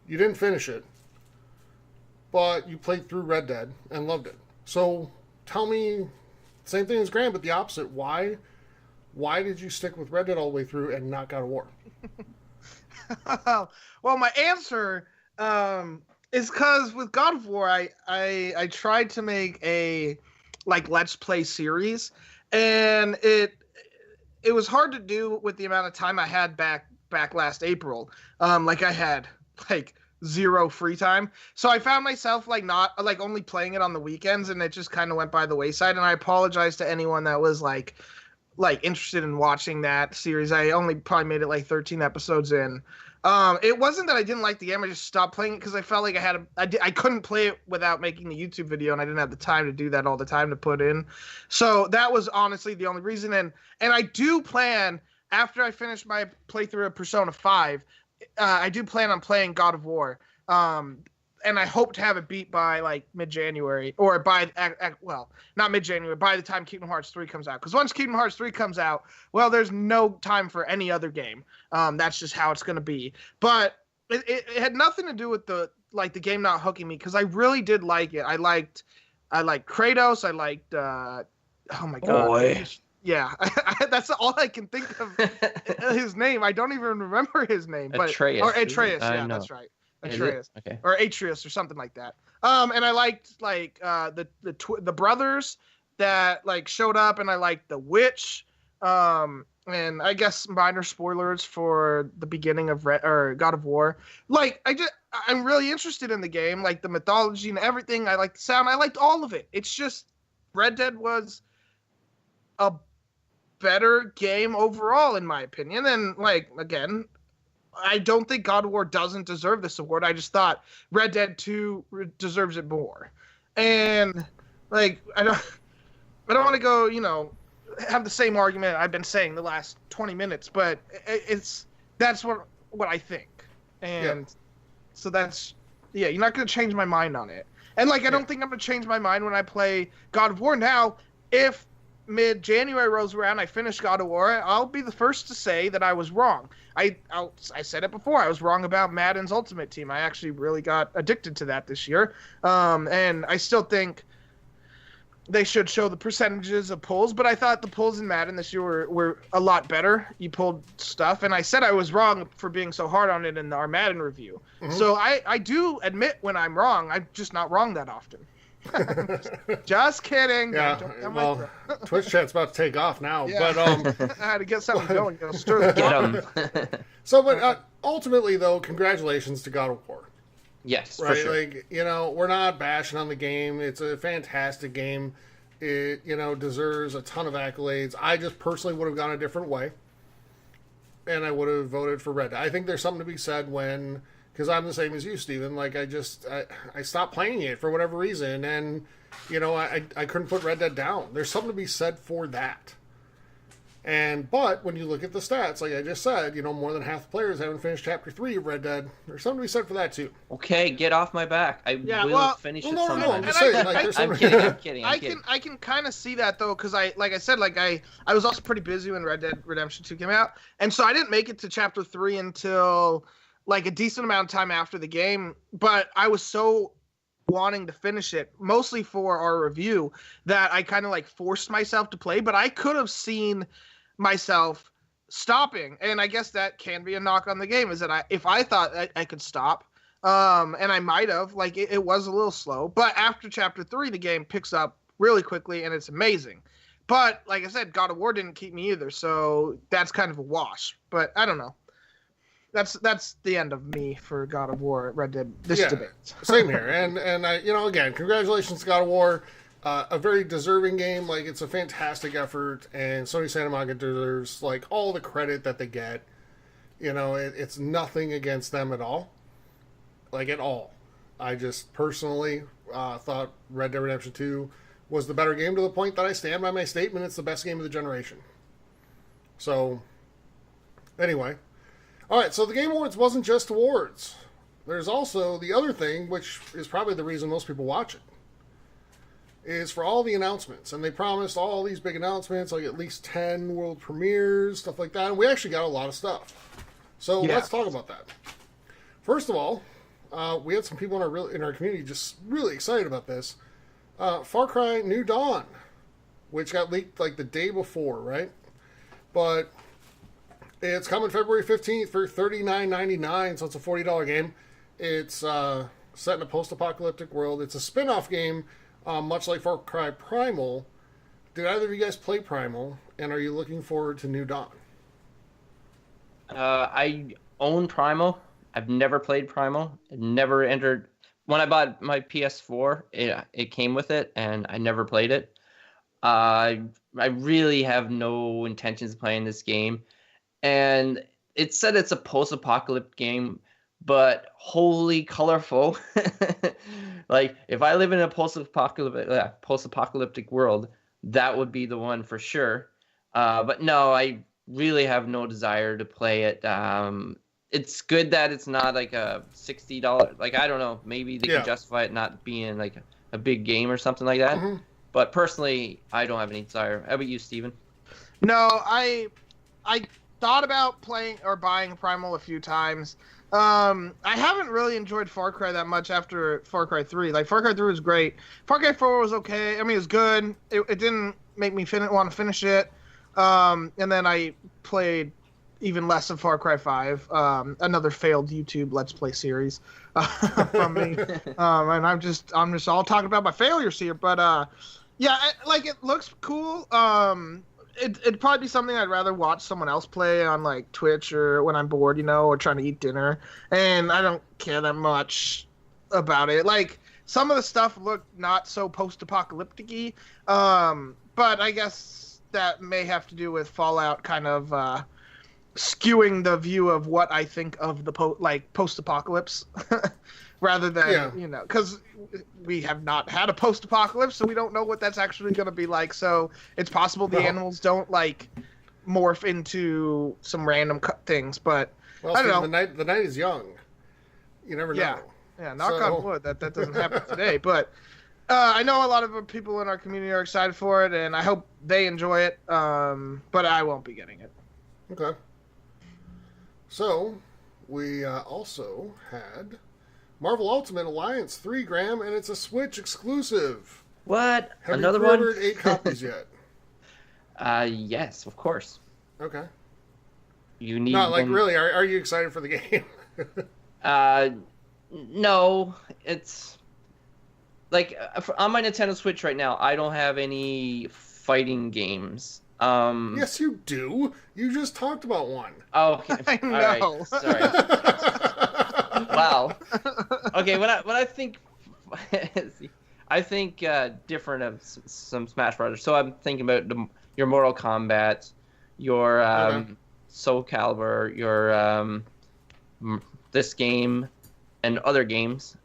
You didn't finish it. But you played through Red Dead and loved it. So, tell me, same thing as Graham, but the opposite. Why did you stick with Red Dead all the way through and not God of War? Well, my answer is because with God of War, I tried to make a Let's Play series, and it was hard to do with the amount of time I had back last April. I had zero free time, so I found myself not only playing it on the weekends, and it just kind of went by the wayside. And I apologize to anyone that was interested in watching that series. I only probably made it 13 episodes in. It wasn't that I didn't like the game. I just stopped playing it because I felt like I couldn't play it without making the YouTube video, and I didn't have the time to do that all the time to put in. So that was honestly the only reason. And I do plan, after I finish my playthrough of Persona 5, I do plan on playing God of War. And I hope to have it beat by mid-January, or not mid-January, by the time Kingdom Hearts 3 comes out. Because once Kingdom Hearts 3 comes out, well, there's no time for any other game. That's just how it's going to be. But it had nothing to do with the game not hooking me, because I really did like it. I liked Kratos. I liked oh my god. Boy. Yeah, that's all I can think of his name. I don't even remember his name. Atreus. Or Atreus, yeah, know. that's right. Atreus. Okay. Or Atreus or something like that. And I liked the brothers that showed up, and I liked the witch. And I guess minor spoilers for the beginning of God of War. I'm really interested in the game, the mythology and everything. I liked the sound. I liked all of it. It's just Red Dead was a better game overall, in my opinion. And again, I don't think God of War doesn't deserve this award. I just thought Red Dead 2 deserves it more. And I don't want to go, have the same argument I've been saying the last 20 minutes, but that's what I think. And so that's, you're not going to change my mind on it. And I don't think I'm going to change my mind when I play God of War. Now, if mid-January rolls around, I finish God of War, I'll be the first to say that I was wrong. I said it before. I was wrong about Madden's Ultimate Team. I actually really got addicted to that this year. And I still think they should show the percentages of pulls, but I thought the pulls in Madden this year were a lot better. You pulled stuff, and I said I was wrong for being so hard on it in our Madden review. Mm-hmm. So I do admit when I'm wrong. I'm just not wrong that often. Just kidding. Yeah, Twitch chat's about to take off now, yeah. But I had to get something going. Stir the Get 'em. So, but ultimately, though, congratulations to God of War. Yes, right? For sure. We're not bashing on the game. It's a fantastic game. It, deserves a ton of accolades. I just personally would have gone a different way, and I would have voted for Red Dead. I think there's something to be said because I'm the same as you, Steven. I stopped playing it for whatever reason, and, I couldn't put Red Dead down. There's something to be said for that. But when you look at the stats, like I just said, more than half the players haven't finished Chapter 3 of Red Dead. There's something to be said for that, too. Okay, get off my back. I will finish it sometime. No, I'm just saying. I'm kidding. I can kind of see that, though, because I was also pretty busy when Red Dead Redemption 2 came out. And so I didn't make it to Chapter 3 until a decent amount of time after the game. But I was so wanting to finish it, mostly for our review, that I kind of forced myself to play. But I could have seen myself stopping, and I guess that can be a knock on the game, is that if I thought I could stop, and I might have, it was a little slow, but after Chapter 3 the game picks up really quickly and it's amazing. But like I said, God of War didn't keep me either, so that's kind of a wash. But I don't know, that's the end of me for God of War Red Dead debate. Same here. And I, again, congratulations to God of War. A very deserving game. It's a fantastic effort, and Sony Santa Monica deserves all the credit that they get. It's nothing against them at all. At all. I just personally thought Red Dead Redemption 2 was the better game, to the point that I stand by my statement it's the best game of the generation. So, anyway. Alright, so the Game Awards wasn't just awards. There's also the other thing, which is probably the reason most people watch it, is for all the announcements. And they promised all these big announcements, like at least 10 world premieres, stuff like that. And we actually got a lot of stuff. So let's talk about that. First of all, we had some people in our community just really excited about this. Far Cry New Dawn, which got leaked like the day before, right? But it's coming February 15th for $39.99, so it's a $40 game. It's set in a post-apocalyptic world. It's a spin-off game, much like Far Cry Primal. Did either of you guys play Primal, and are you looking forward to New Dawn? I own Primal. I've never played Primal. It never entered. When I bought my PS4, it came with it, and I never played it. I really have no intentions of playing this game. And it said it's a post-apocalyptic game, but wholly colorful. Like, if I live in a post-apocalyptic world, that would be the one for sure. But no, I really have no desire to play it. It's good that it's not like a $60. Like, I don't know, maybe they can justify it not being like a big game or something like that. Mm-hmm. But personally, I don't have any desire. How about you, Steven? No, I thought about playing or buying Primal a few times. I haven't really enjoyed Far Cry that much after Far Cry 3. Like, Far Cry 3 was great. Far Cry 4 was okay. I mean, it was good. It didn't make me want to finish it. And then I played even less of Far Cry 5, another failed YouTube Let's Play series from me. And I'm just all talking about my failures here. But yeah, it looks cool. It'd probably be something I'd rather watch someone else play on like Twitch or when I'm bored, or trying to eat dinner. And I don't care that much about it. Like, some of the stuff looked not so post-apocalyptic-y, but I guess that may have to do with Fallout kind of skewing the view of what I think of the post-apocalypse. Rather than, because we have not had a post-apocalypse, so we don't know what that's actually going to be like. So it's possible the animals don't, morph into some random things, but I don't know. The night is young. You never know. Yeah, knock on wood, that doesn't happen today. But I know a lot of people in our community are excited for it, and I hope they enjoy it, but I won't be getting it. Okay. So, we also had Marvel Ultimate Alliance 3, Graham, and it's a Switch exclusive. What? Have Another you one? ordered 8 copies yet? Yes, of course. Okay. You need. Not really. Are you excited for the game? No. It's like on my Nintendo Switch right now, I don't have any fighting games. Yes, you do. You just talked about one. Oh, okay. I know. All right. Sorry. Wow. Okay, when I think, I think different of some Smash Brothers. So I'm thinking about your Mortal Kombat, your Soul Calibur, your this game, and other games.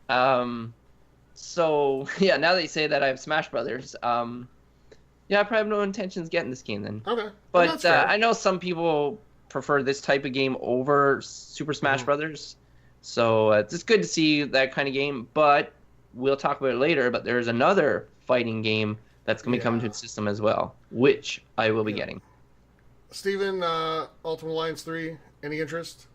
So yeah, now that you say that, I have Smash Brothers. Yeah, I probably have no intentions getting this game then. Okay. But I know some people prefer this type of game over Super Smash Brothers. So it's good to see that kind of game. But we'll talk about it later. But there's another fighting game that's going to be coming to the system as well, which I will be getting. Steven, Ultimate Alliance 3, any interest?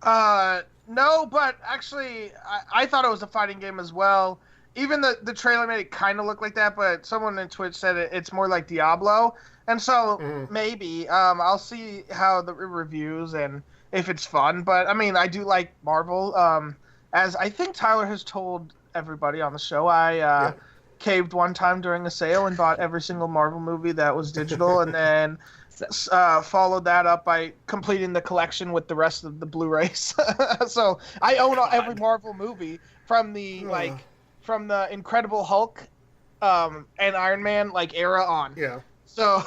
No, but actually, I thought it was a fighting game as well. Even the trailer made it kind of look like that, but someone in Twitch said it's more like Diablo. And so maybe I'll see how the reviews and if it's fun. But, I mean, I do like Marvel. As I think Tyler has told everybody on the show, I caved one time during a sale and bought every single Marvel movie that was digital, and then followed that up by completing the collection with the rest of the Blu-rays. So I own every Marvel movie from the from the Incredible Hulk and Iron Man era on. Yeah. So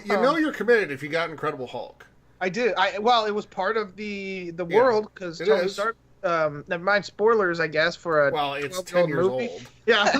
you know you're committed if you got Incredible Hulk. I did. Well, it was part of the world because Tony Stark never mind spoilers, I guess, for a Well, it's 12-year-old 10 years movie. old. Yeah.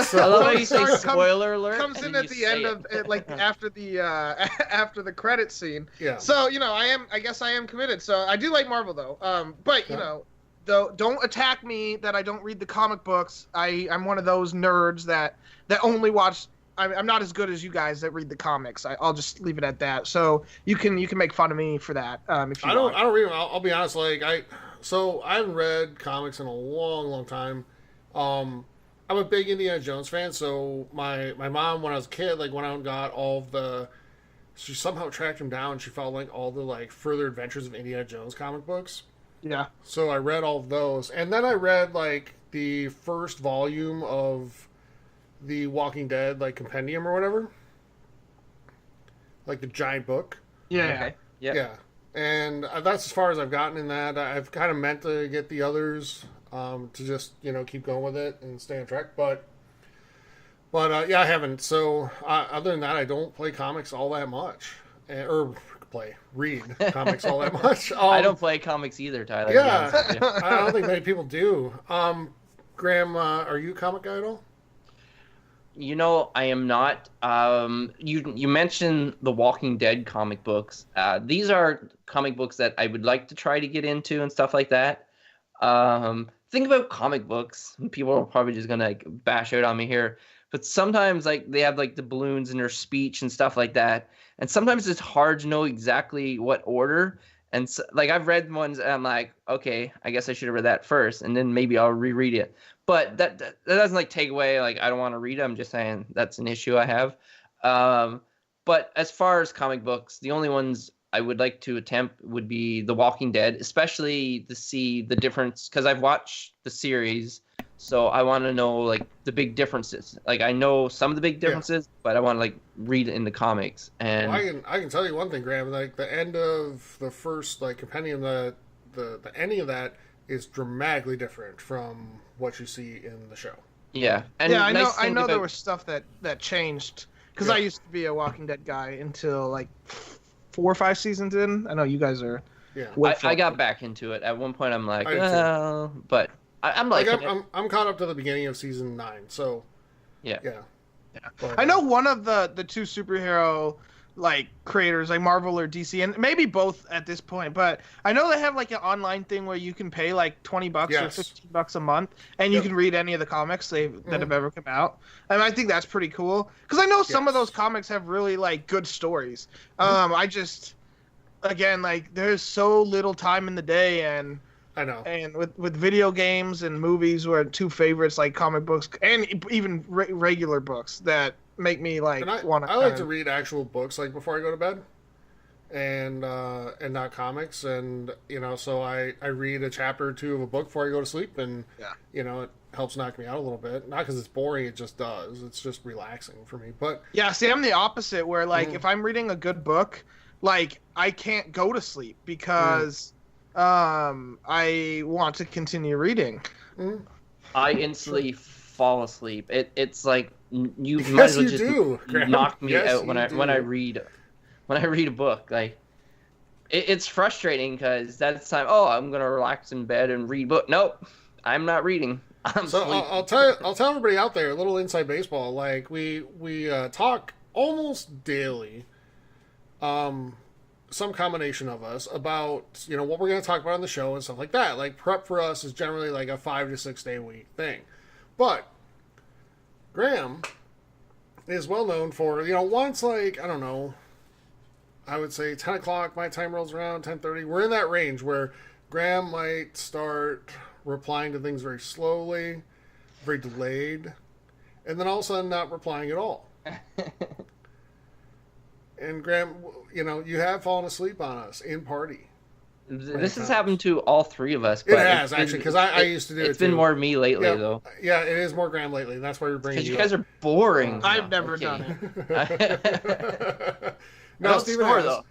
So, I love how you say Comes- spoiler alert. Comes and in then at you the end say of it. like after the after the credit scene. yeah. So I guess I am committed. So I do like Marvel though. But Yeah. though don't attack me that I don't read the comic books. I'm one of those nerds that only watch. I'm not as good as you guys that read the comics. I'll just leave it at that. So you can make fun of me for that if you want. I don't read them. I'll be honest. Like I haven't read comics in a long time. I'm a big Indiana Jones fan. So my mom, when I was a kid, like went out and got all of the. She somehow tracked him down. She found like all the like further adventures of Indiana Jones comic books. Yeah. So I read all of those, and then I read like the first volume of the Walking Dead like compendium or whatever, like the giant book. Yeah. Okay. Yeah. Yeah, and that's as far as I've gotten in that. I've kind of meant to get the others to just keep going with it and stay on track, but yeah, I haven't. So other than that, I don't play comics all that much, or read comics all that much. I don't play comics either, Tyler. Yeah, to be honest with you. I don't think many people do. Graham, are you a comic guy at all? I am not. You mentioned the Walking Dead comic books. These are comic books that I would like to try to get into and stuff like that. Think about comic books. People are probably just gonna bash out on me here, but sometimes they have the balloons in their speech and stuff like that, and sometimes it's hard to know exactly what order. And so, I've read ones and I'm like, okay, I guess I should have read that first, and then maybe I'll reread it. But that doesn't take away I don't want to read it. I'm just saying that's an issue I have. But as far as comic books, the only ones I would like to attempt would be The Walking Dead, especially to see the difference, because I've watched the series, so I want to know the big differences. I know some of the big differences, but I want to read it in the comics. And well, I can tell you one thing, Graham. The end of the first compendium, the ending of that is dramatically different from what you see in the show. Yeah, and yeah, I know about... there was stuff that changed because I used to be a Walking Dead guy until 4 or 5 seasons in. I know you guys are. Yeah, I got back into it at one point. I'm like, but I'm I'm caught up to the beginning of season 9. So yeah. But, I know one of the two superhero creators Marvel or DC, and maybe both at this point, but I know they have an online thing where you can pay $20 or $15 a month and you can read any of the comics that have ever come out, and I think that's pretty cool because I know some of those comics have really good stories. I just again there's so little time in the day, and I know, and with video games and movies were two favorites, comic books and even regular books that make me want to. I like to read actual books before I go to bed, and not comics. And so I read a chapter or two of a book before I go to sleep, and it helps knock me out a little bit. Not because it's boring; it just does. It's just relaxing for me. But yeah, see, I'm the opposite. Where if I'm reading a good book, I can't go to sleep because I want to continue reading. I instantly fall asleep. It's you yes, might as well you just do, knock me yes, out when I read a book. It's frustrating because that's time. Oh, I'm gonna relax in bed and read book. Nope, I'm not reading. I'll tell everybody out there a little inside baseball. We talk almost daily, some combination of us about what we're going to talk about on the show and stuff like that. Prep for us is generally a 5 to 6 day a week thing, but Graham is well known for once I don't know, I would say 10 o'clock my time rolls around, 10:30. We're in that range where Graham might start replying to things very slowly, very delayed, and then all of a sudden not replying at all. And Graham, you have fallen asleep on us in party. This has happened to all three of us. It has, actually, because I used to do it. It's been more me lately, though. Yeah, it is more Graham lately, and that's why we're bringing you guys are boring. I've never done it. No, don't Steven snore, has. Though.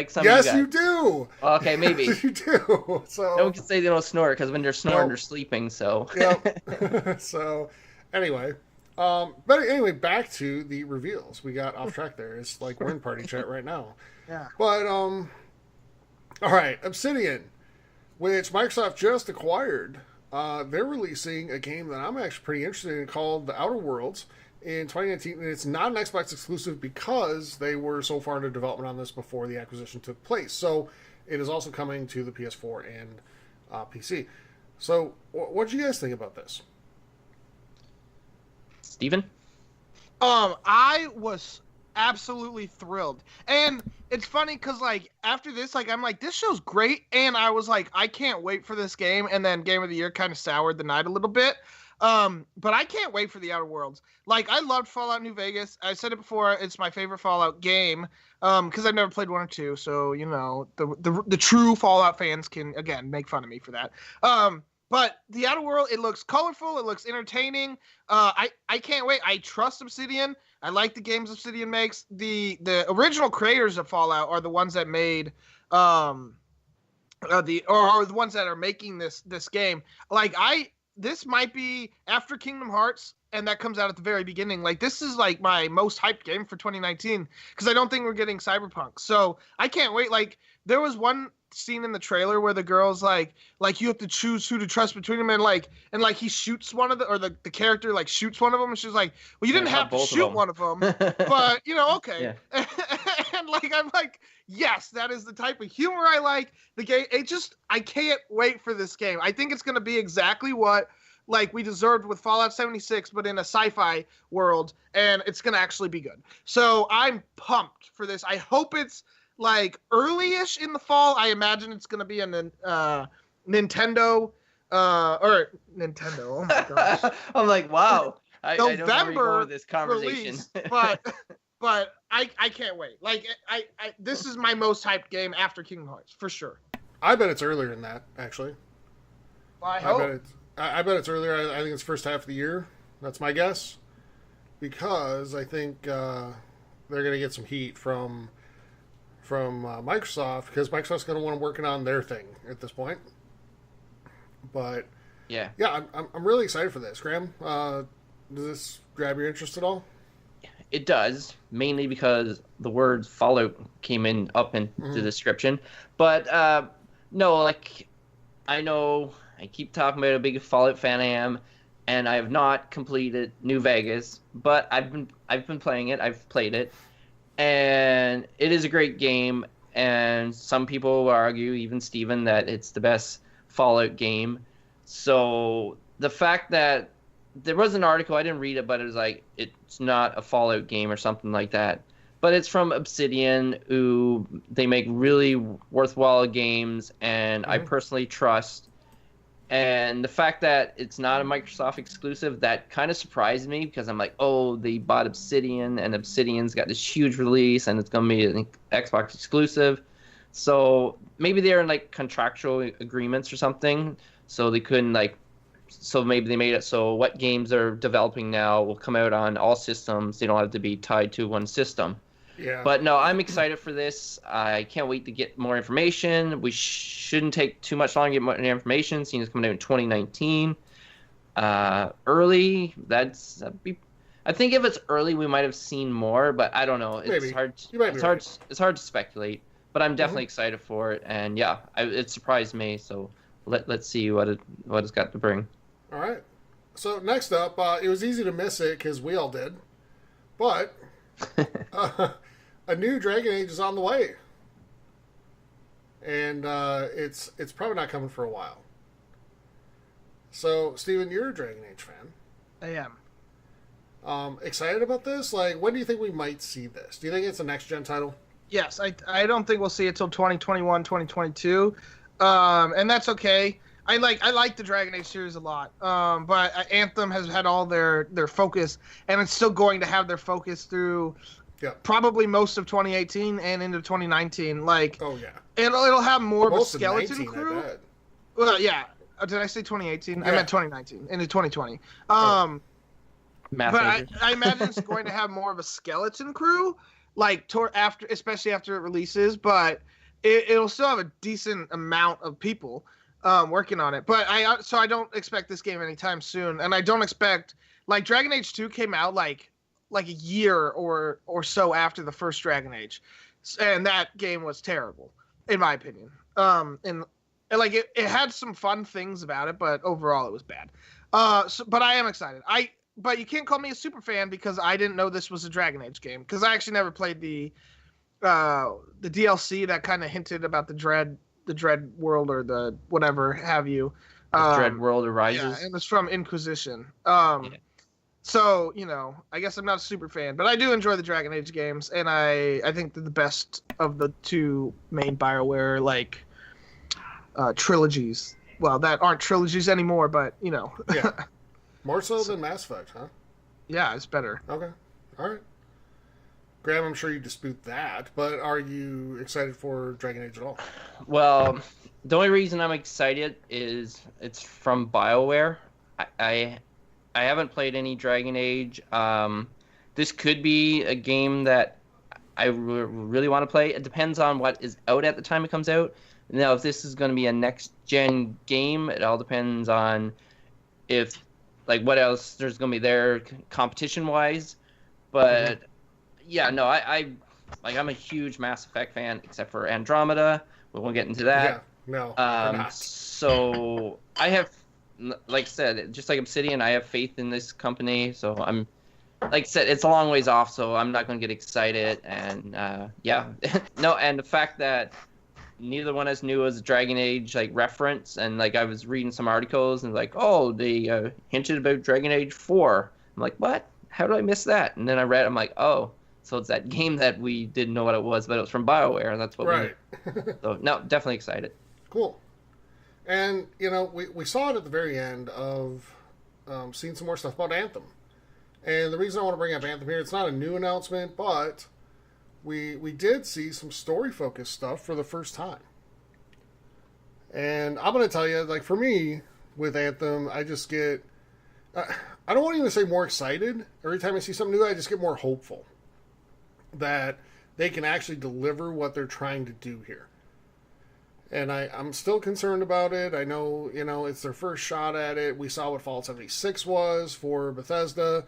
Some yes, of you guys. you do. Okay, maybe. You do. So no one can say they don't snore because when they're snoring, they're sleeping. So. Yep. So, anyway. But anyway, back to the reveals. We got off track there. It's we're in party chat right now. Yeah. But all right, Obsidian. which Microsoft just acquired. They're releasing a game that I'm actually pretty interested in called The Outer Worlds in 2019, and it's not an Xbox exclusive because they were so far into development on this before the acquisition took place. So it is also coming to the PS4 and PC. So what do you guys think about this? Steven? I was absolutely thrilled. And it's funny because, like, after this, like, I'm like, this show's great. And I was like, I can't wait for this game. And then Game of the Year kind of soured the night a little bit. But I can't wait for the Outer Worlds. Like, I loved Fallout New Vegas. I said it before, it's my favorite Fallout game. Because I've never played 1 or 2. So, you know, the true Fallout fans can, again, make fun of me for that. But the Outer World, it looks colorful. It looks entertaining. I can't wait. I trust Obsidian. I like the games Obsidian makes. The original creators of Fallout are the ones that made are the ones that are making this game. Like, this might be after Kingdom Hearts, and that comes out at the very beginning. Like, this is like my most hyped game for 2019 because I don't think we're getting Cyberpunk. So I can't wait. Like, there was one scene in the trailer where the girl's like you have to choose who to trust between them, and he shoots one of the character like shoots one of them, and she's like, well, you didn't have to shoot one of them, but you know, okay. Yeah. And like, I'm like, yes, that is the type of humor I like. The game, I can't wait for this game. I think it's going to be exactly what like we deserved with Fallout 76, but in a sci-fi world, and it's going to actually be good. So I'm pumped for this. I hope it's like early-ish in the fall. I imagine it's going to be a Nintendo. Oh my gosh. I'm like, wow. I don't know where you're November going with this conversation. release, but I can't wait. Like I this is my most hyped game after Kingdom Hearts for sure. I bet it's earlier than that, actually. I hope. I bet it's earlier. I think it's first half of the year. That's my guess, because I think they're going to get some heat from Microsoft, because Microsoft's going to want to working on their thing at this point. But yeah, I'm really excited for this. Graham, does this grab your interest at all? It does, mainly because the word Fallout came up in the description. But no, like, I know I keep talking about how big a Fallout fan I am, and I have not completed New Vegas, but I've been playing it. I've played it, and it is a great game. And some people argue, even Steven, that it's the best Fallout game. So the fact that there was an article, I didn't read it, but it was like, it's not a Fallout game or something like that. But it's from Obsidian, who they make really worthwhile games, and I personally trust. And the fact that it's not a Microsoft exclusive, that kind of surprised me, because I'm like, oh, they bought Obsidian, and Obsidian's got this huge release, and it's going to be an Xbox exclusive. So maybe they're in like contractual agreements or something, so they couldn't like. So maybe they made it so what games they're developing now will come out on all systems. They don't have to be tied to one system. Yeah. But no, I'm excited for this. I can't wait to get more information. We shouldn't take too much long to get more information, seeing it's coming out in 2019. Early, I think if it's early, we might have seen more, but I don't know. It's Maybe. hard. Right. It's hard to speculate. But I'm definitely excited for it, and yeah, it surprised me. So let's see what it's got to bring. All right. So next up, it was easy to miss it because we all did, but a new Dragon Age is on the way, and it's probably not coming for a while. So, Steven, you're a Dragon Age fan. I am. Excited about this? Like, when do you think we might see this? Do you think it's a next-gen title? Yes, I don't think we'll see it till 2021, 2022, and that's okay. I like the Dragon Age series a lot, but Anthem has had all their focus, and it's still going to have their focus through probably most of 2018 and into 2019. Like, oh yeah, it'll have more of a skeleton crew. Well, yeah. Did I say 2018? Yeah. I meant 2019 into 2020. But I imagine it's going to have more of a skeleton crew, like especially after it releases. But it'll still have a decent amount of people working on it. But I don't expect this game anytime soon, and I don't expect like Dragon Age 2 came out like a year or so after the first Dragon Age, and that game was terrible in my opinion. it had some fun things about it, but overall it was bad. But I am excited. But you can't call me a super fan because I didn't know this was a Dragon Age game, because I actually never played the DLC that kind of hinted about the Dread world, or the whatever have you. Dread World Arises. Yeah, and it's from Inquisition. Yeah. So, I guess I'm not a super fan, but I do enjoy the Dragon Age games, and I think they're the best of the two main Bioware, trilogies. Well, that aren't trilogies anymore, but, Yeah. More so than Mass Effect, huh? Yeah, it's better. Okay. All right. Graham, I'm sure you dispute that, but are you excited for Dragon Age at all? Well, the only reason I'm excited is it's from BioWare. I haven't played any Dragon Age. This could be a game that I really want to play. It depends on what is out at the time it comes out. Now, if this is going to be a next-gen game, it all depends on what else there's going to be there competition-wise. But, yeah, no, I'm a huge Mass Effect fan, except for Andromeda. We won't get into that. Yeah, no, we're not. So I have, like I said, just like Obsidian, I have faith in this company. So I'm, like I said, it's a long ways off, so I'm not going to get excited. And yeah, no, and the fact that neither one as new as a Dragon Age reference, and I was reading some articles and they hinted about Dragon Age 4. I'm like, what? How did I miss that? And then I read, I'm like, oh. So it's that game that we didn't know what it was, but it was from BioWare, and that's what So, no, definitely excited. Cool. And, we saw it at the very end of seeing some more stuff about Anthem. And the reason I want to bring up Anthem here, it's not a new announcement, but we did see some story-focused stuff for the first time. And I'm going to tell you, for me, with Anthem, I just get... I don't want to even say more excited. Every time I see something new, I just get more hopeful that they can actually deliver what they're trying to do here. And I'm still concerned about it. I know, it's their first shot at it. We saw what Fallout 76 was for Bethesda.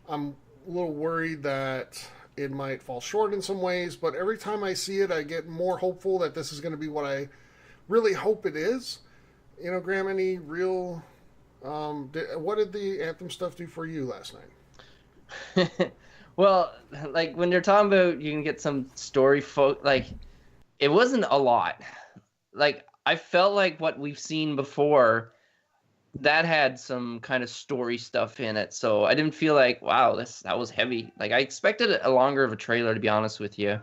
I'm a little worried that it might fall short in some ways, but every time I see it, I get more hopeful that this is going to be what I really hope it is. Graham, any real... what did the Anthem stuff do for you last night? Well, when they're talking about you can get some story it wasn't a lot. I felt like what we've seen before, that had some kind of story stuff in it. So I didn't feel wow, that was heavy. I expected a longer of a trailer, to be honest with you.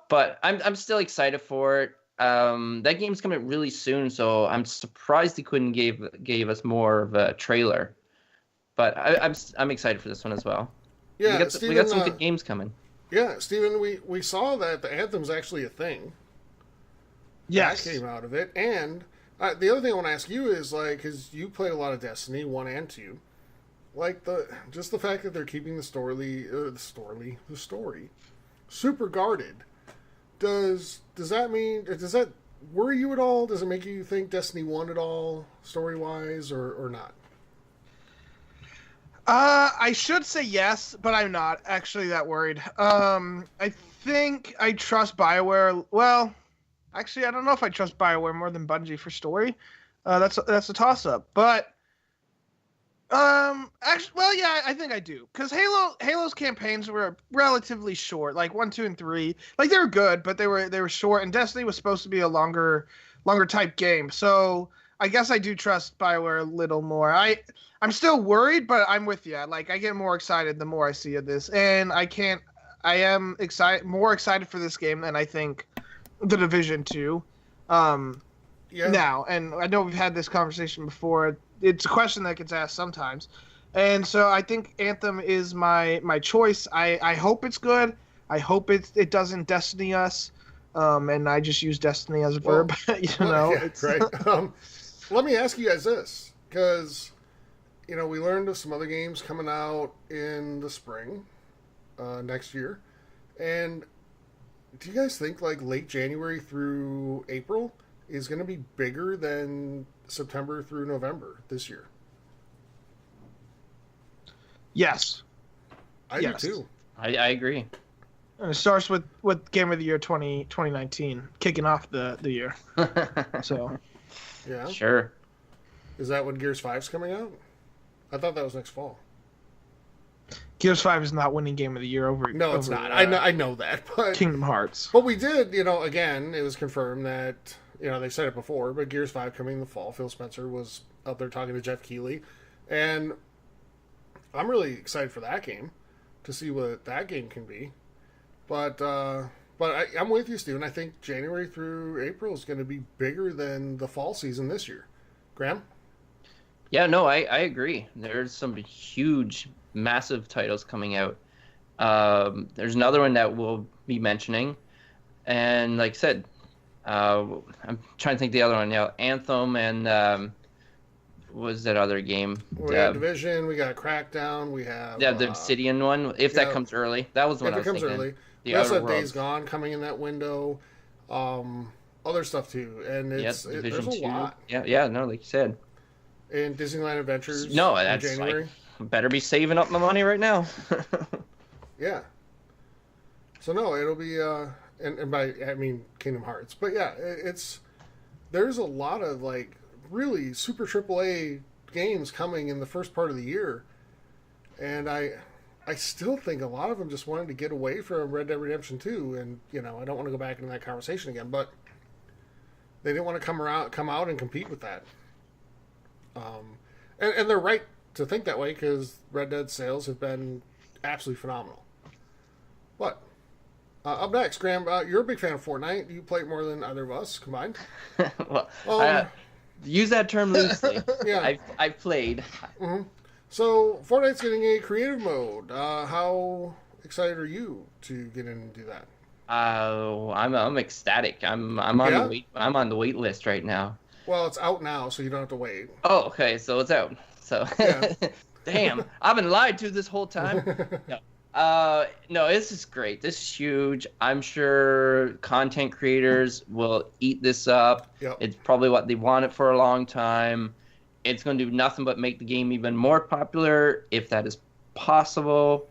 But I'm still excited for it. That game's coming really soon, so I'm surprised they couldn't gave us more of a trailer. But I'm excited for this one as well. Yeah, we got some good games coming. Yeah, Steven, we saw that the Anthem's actually a thing. Yes. That came out of it. And the other thing I want to ask you is, because you played a lot of Destiny 1 and 2, just the fact that they're keeping the story super guarded, does that worry you at all? Does it make you think Destiny 1 at all, story-wise, or not? I should say yes, but I'm not actually that worried. I think I trust BioWare. Well, actually, I don't know if I trust BioWare more than Bungie for story. That's a toss-up. But actually, well, yeah, I think I do, because Halo's campaigns were relatively short, 1, 2, and 3. They were good, but they were short, and Destiny was supposed to be a longer type game. So I guess I do trust BioWare a little more. I'm still worried, but I'm with you. I get more excited the more I see of this, and I am more excited for this game than I think The Division 2. Yeah. Now, and I know we've had this conversation before. It's a question that gets asked sometimes, and so I think Anthem is my choice. I hope it's good. I hope it doesn't Destiny us, and I just use Destiny as a verb. Yeah, right. Let me ask you guys this, because we learned of some other games coming out in the spring next year, and do you guys think late January through April is going to be bigger than September through November this year? Yes. I do too. I agree. And it starts with Game of the Year 2019 kicking off the year. So Yeah. Sure. Is that when Gears 5's coming out? I thought that was next fall. Gears 5 is not winning Game of the Year over. No, it's over, not. I know that, but Kingdom Hearts. But we did, again, it was confirmed that, they said it before, but Gears 5 coming in the fall. Phil Spencer was up there talking to Jeff Keighley, and I'm really excited for that game, to see what that game can be. But I'm with you, Steven. I think January through April is going to be bigger than the fall season this year. Graham? Yeah, no, I agree. There's some huge, massive titles coming out. There's another one that we'll be mentioning. And like I said, I'm trying to think the other one now. Anthem and what was that other game? We got Division, we got Crackdown, we have... Yeah, the Obsidian one, if that comes early. That was the one I was thinking. If it comes early. We also have Days Gone coming in that window. Other stuff too. And there's a lot. Yeah, no, like you said. And Disneyland Adventures. No, that's in January. Better be saving up my money right now. Yeah. So no, it'll be and by I mean Kingdom Hearts. But yeah, there's a lot of like really super AAA games coming in the first part of the year. And I still think a lot of them just wanted to get away from Red Dead Redemption 2, and I don't want to go back into that conversation again, but they didn't want to come out and compete with that. And they're right to think that way, because Red Dead sales have been absolutely phenomenal. But up next, Graham, you're a big fan of Fortnite. You play it more than either of us combined. Well, use that term loosely. Yeah, I've played. Mm-hmm. So Fortnite's getting a creative mode. How excited are you to get in and do that? I'm ecstatic. I'm on the wait list right now. Well, it's out now, so you don't have to wait. Oh, okay, so it's out. So, yeah. Damn, I've been lied to this whole time. No, this is great. This is huge. I'm sure content creators will eat this up. Yep. It's probably what they wanted for a long time. It's going to do nothing but make the game even more popular, if that is possible.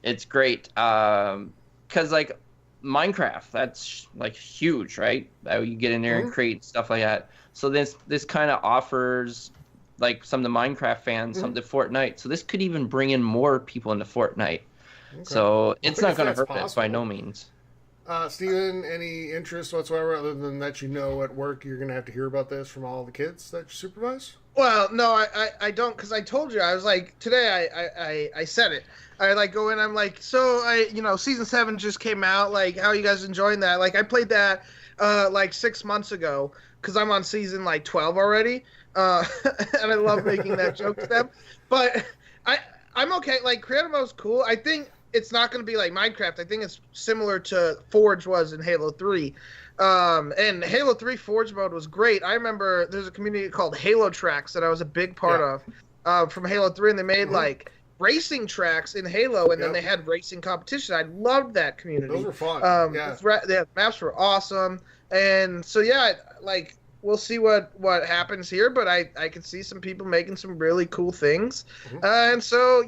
It's great. Because, like, Minecraft, that's, like, huge, right? You get in there and create stuff like that. So this kind of offers, like, some of the Minecraft fans, some of the Fortnite. So this could even bring in more people into Fortnite. Okay. So it's not going to hurt us by no means. Steven, any interest whatsoever other than that at work you're going to have to hear about this from all the kids that you supervise? Well, no, I don't, because I told you. I was like, today I said it. I like go in, I'm like, so season 7 just came out. Like, how are you guys enjoying that? Like, I played that like 6 months ago, because I'm on season like 12 already. And I love making that joke to them. But I'm okay. Like, creative mode's cool. I think it's not going to be like Minecraft. I think it's similar to Forge was in Halo 3. And Halo 3 Forge mode was great. I remember there's a community called Halo Tracks that I was a big part of from Halo 3, and they made like racing tracks in Halo, and then they had racing competition. I loved that community. Those were fun. The maps were awesome. And so, like, we'll see what happens here, but I can see some people making some really cool things. And so,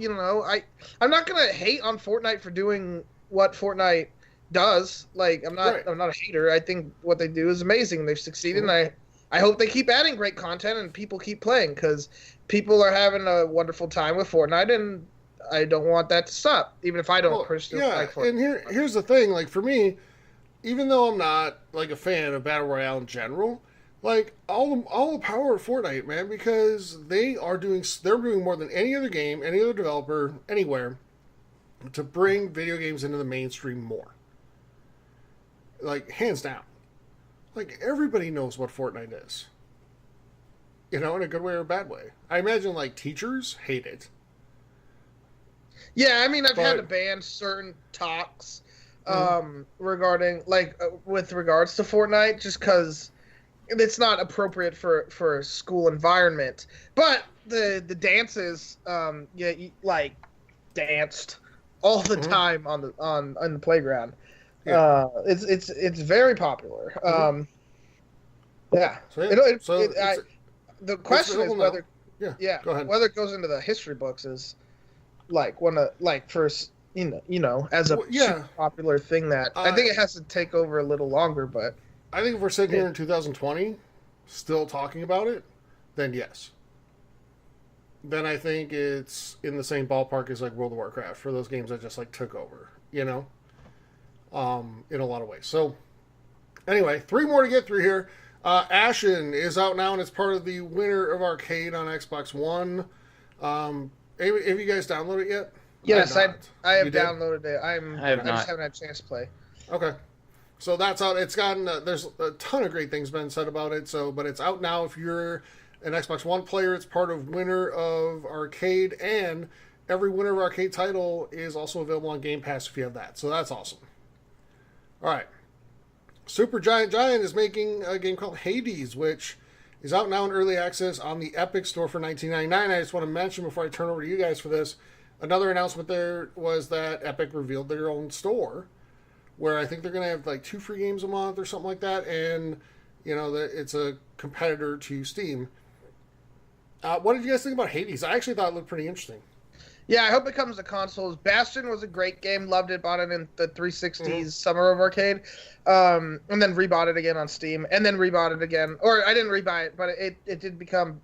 I'm not going to hate on Fortnite for doing what Fortnite does. Like, I'm not a hater. I think what they do is amazing. They've succeeded, and I hope they keep adding great content and people keep playing, because people are having a wonderful time with Fortnite, and I don't want that to stop, even if I don't personally like Fortnite. And here's the thing, like, for me, even though I'm not like a fan of Battle Royale in general, like, all the power of Fortnite, man, because they're doing more than any other game, any other developer, anywhere, to bring video games into the mainstream more. Like, hands down. Like, everybody knows what Fortnite is. In a good way or a bad way. I imagine, like, teachers hate it. Yeah, I mean, I've had to ban certain talks regarding, like, with regards to Fortnite, just because it's not appropriate for a school environment. But the dances, like, danced all the time on the playground. Yeah. It's very popular. Yeah. The question is whether go ahead. Whether it goes into the history books is like first as a super popular thing that I think it has to take over a little longer. But I think if we're sitting here in 2020, still talking about it, then yes. Then I think it's in the same ballpark as like World of Warcraft for those games that just like took over, in a lot of ways. So anyway, 3 more to get through here. Ashen is out now, and it's part of the Winter of Arcade on Xbox One. Have you guys downloaded it yet? Yes, I have downloaded it. I have not. just haven't had a chance to play. Okay. So that's out. It's gotten, there's a ton of great things been said about it. But it's out now. If you're an Xbox One player, it's part of Winter of Arcade, and every Winter of Arcade title is also available on Game Pass if you have that. So that's awesome. All right. Supergiant Giant is making a game called Hades, which is out now in early access on the Epic Store for $19.99. I just want to mention before I turn over to you guys for this, another announcement there was that Epic revealed their own store, where I think they're going to have like 2 free games a month or something like that, and it's a competitor to Steam. What did you guys think about Hades? I actually thought it looked pretty interesting. Yeah, I hope it comes to consoles. Bastion was a great game. Loved it. Bought it in the 360's Summer of Arcade. And then rebought it again on Steam. And then rebought it again. Or I didn't rebuy it, but it did become...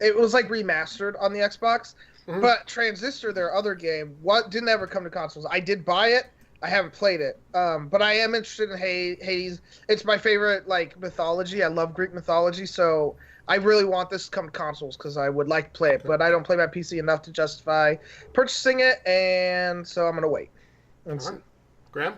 it was like remastered on the Xbox. Mm-hmm. But Transistor, their other game, didn't ever come to consoles. I did buy it. I haven't played it. But I am interested in Hades. It's my favorite mythology. I love Greek mythology, so... I really want this to come to consoles because I would like to play it, but I don't play my PC enough to justify purchasing it, and so I'm going to wait. All right. Graham?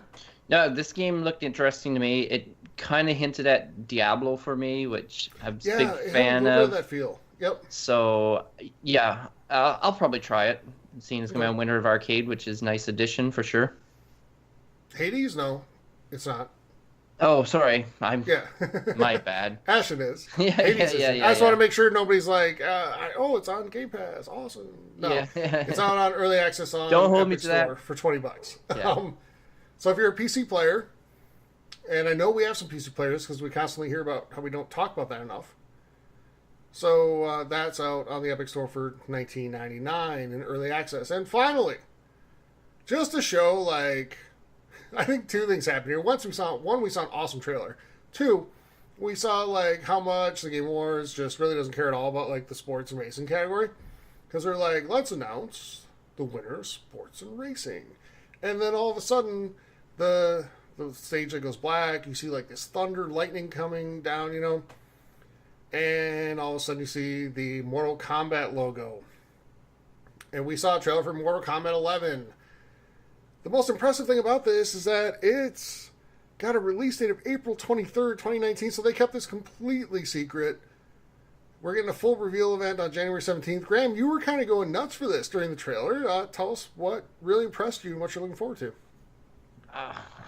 No, this game looked interesting to me. It kind of hinted at Diablo for me, which I'm a big fan of. That feel. Yep. So, yeah, I'll probably try it, seeing it's coming out Winter of Arcade, which is a nice addition for sure. Hades? No, it's not. Oh, sorry. My bad. Ashen is. Yeah. I just want to make sure nobody's like, it's on Game Pass. Awesome. No, it's out on early access on Don't hold Epic me to Store that. for $20. Yeah. So if you're a PC player, and I know we have some PC players because we constantly hear about how we don't talk about that enough. So that's out on the Epic Store for $19.99 in early access. And finally, just to show I think 2 things happened here. One, we saw an awesome trailer. 2, we saw how much the Game Awards just really doesn't care at all about the sports and racing category, because they're like, let's announce the winner of sports and racing, and then all of a sudden the stage goes black. You see this thunder, lightning coming down, and all of a sudden you see the Mortal Kombat logo, and we saw a trailer for Mortal Kombat 11. The most impressive thing about this is that it's got a release date of April 23rd, 2019, so they kept this completely secret. We're getting a full reveal event on January 17th. Graham, you were kind of going nuts for this during the trailer. Tell us what really impressed you and what you're looking forward to.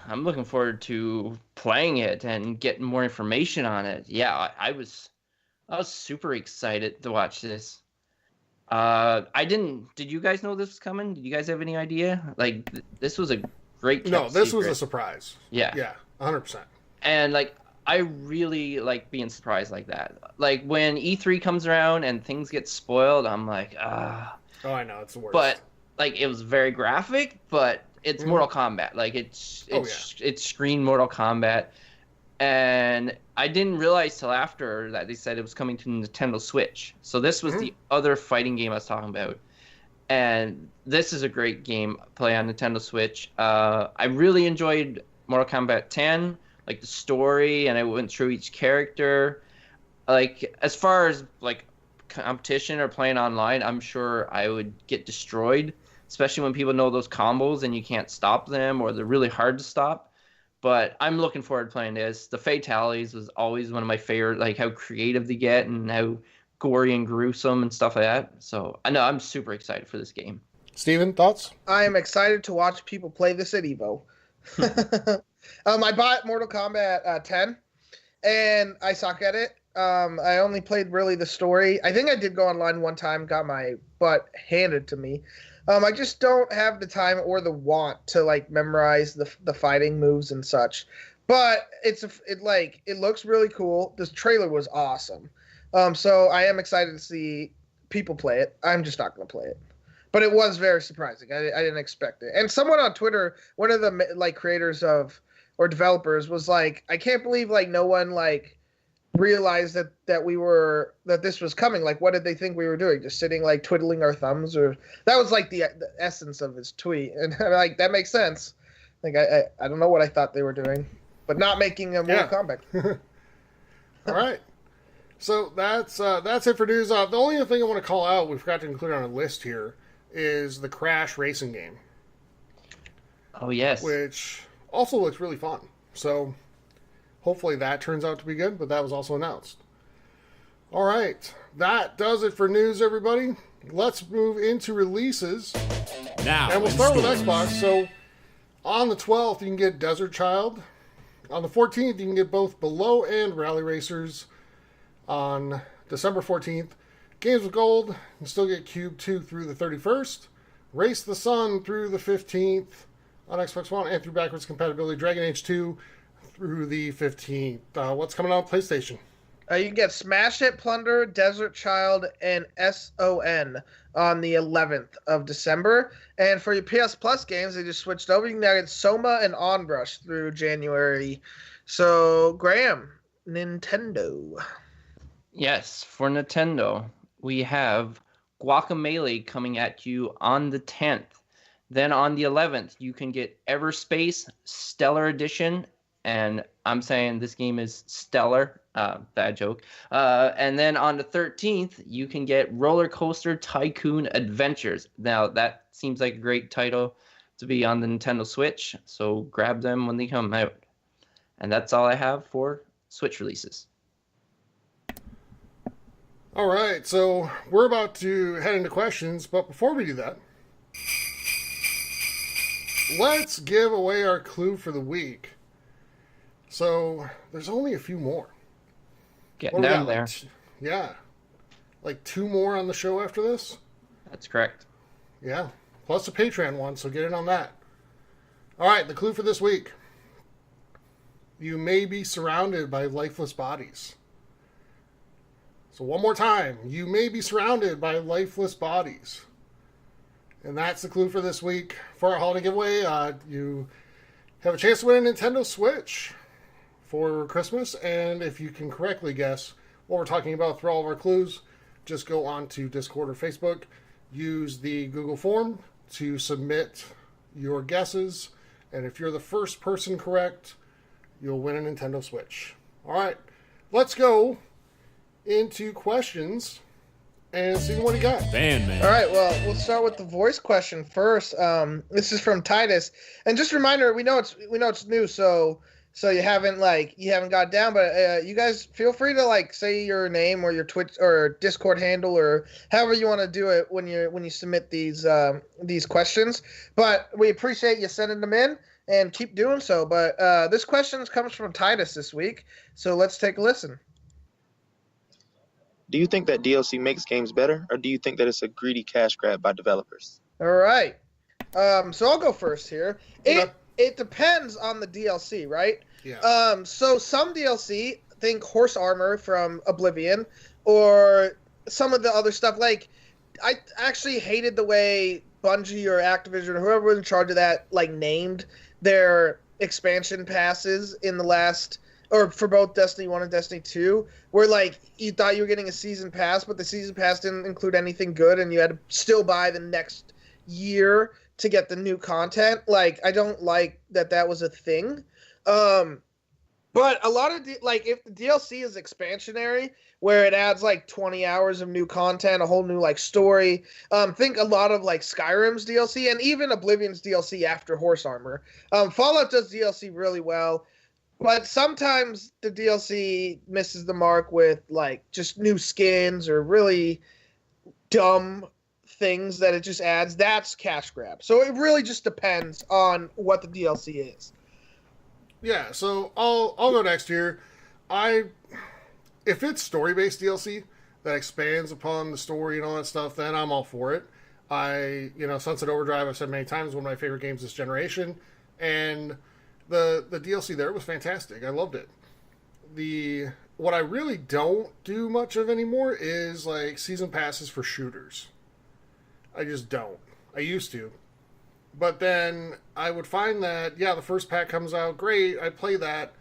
I'm looking forward to playing it and getting more information on it. Yeah, I was super excited to watch this. Did you guys know this was coming? Did you guys have any idea? This was a great No, this was a surprise. Yeah. Yeah, 100%. And, I really like being surprised like that. When E3 comes around and things get spoiled, I'm like, ah. Oh, I know, it's the worst. But, it was very graphic, but it's Mortal Kombat. It's screen Mortal Kombat. And I didn't realize till after that they said it was coming to Nintendo Switch. So this was the other fighting game I was talking about. And this is a great game play on Nintendo Switch. I really enjoyed Mortal Kombat 10, the story, and I went through each character. As far as competition or playing online, I'm sure I would get destroyed, especially when people know those combos and you can't stop them, or they're really hard to stop. But I'm looking forward to playing this. The fatalities was always one of my favorite, how creative they get and how gory and gruesome and stuff like that. So I know I'm super excited for this game. Steven, thoughts? I am excited to watch people play this at EVO. I bought Mortal Kombat 10, and I suck at it. I only played really the story. I think I did go online one time, got my butt handed to me. I just don't have the time or the want to memorize the fighting moves and such. But it looks really cool. This trailer was awesome. So I am excited to see people play it. I'm just not going to play it. But it was very surprising. I didn't expect it. And someone on Twitter, one of the creators of or developers was I can't believe no one realize that this was coming. Like, what did they think we were doing? Just sitting like twiddling our thumbs? Or that was like the essence of his tweet, and like that makes sense. Like I don't know what I thought they were doing, but not making a Mortal Kombat. All right. So that's it for news. The only other thing I want to call out, we forgot to include on our list here, is the Crash racing game. Oh, yes. Which also looks really fun. So hopefully that turns out to be good, but that was also announced. All right. That does it for news, everybody. Let's move into releases. Now, and we'll start with Xbox. So on the 12th, you can get Desert Child. On the 14th, you can get both Below and Rally Racers. On December 14th, Games with Gold, you can still get Cube 2 through the 31st. Race the Sun through the 15th on Xbox One and through backwards compatibility. Dragon Age 2 through the 15th. What's coming out on PlayStation? You can get Smash It, Plunder, Desert Child, and SON on the 11th of December. And for your PS Plus games, they just switched over. You can now get Soma and Onrush through January. So, Graham, Nintendo. Yes, for Nintendo, we have Guacamelee coming at you on the 10th. Then on the 11th, you can get Everspace Stellar Edition. And I'm saying this game is stellar. Bad joke. And then on the 13th, you can get Roller Coaster Tycoon Adventures. Now, that seems like a great title to be on the Nintendo Switch. So grab them when they come out. And that's all I have for Switch releases. All right, so we're about to head into questions, but before we do that, let's give away our clue for the week. So there's only a few more. Getting down there. Yeah. Like 2 more on the show after this? That's correct. Yeah. Plus a Patreon one, so get in on that. All right, the clue for this week. You may be surrounded by lifeless bodies. So one more time. You may be surrounded by lifeless bodies. And that's the clue for this week. For our holiday giveaway, you have a chance to win a Nintendo Switch for Christmas. And if you can correctly guess what we're talking about through all of our clues, just go on to Discord or Facebook. Use the Google form to submit your guesses. And if you're the first person correct, you'll win a Nintendo Switch. All right, let's go into questions and see what you got. Man. All right, well, we'll start with the voice question first. This is from Titus, and just a reminder, we know it's new, so you haven't got it down, but you guys feel free to say your name or your Twitch or Discord handle or however you want to do it when you submit these questions. But we appreciate you sending them in and keep doing so. But this question comes from Titus this week, so let's take a listen. Do you think that DLC makes games better, or do you think that it's a greedy cash grab by developers? All right. So I'll go first here. It depends on the DLC, right? Yeah. So some DLC, think Horse Armor from Oblivion, or some of the other stuff. Like, I actually hated the way Bungie or Activision or whoever was in charge of that, named their expansion passes in the last, or for both Destiny 1 and Destiny 2, where, you thought you were getting a season pass, but the season pass didn't include anything good, and you had to still buy the next year to get the new content. I don't like that was a thing. But a lot of, if the DLC is expansionary, where it adds, 20 hours of new content, a whole new, story, think a lot of, Skyrim's DLC, and even Oblivion's DLC after Horse Armor. Fallout does DLC really well. But sometimes the DLC misses the mark with, just new skins or really dumb things that it just adds. That's cash grab. So it really just depends on what the DLC is. Yeah, so I'll go next here. If it's story-based DLC that expands upon the story and all that stuff, then I'm all for it. Sunset Overdrive, I've said many times, one of my favorite games this generation. And the DLC there was fantastic. I loved it. What I really don't do much of anymore is season passes for shooters. I just don't. I used to. But then I would find that, the first pack comes out, great, I play that.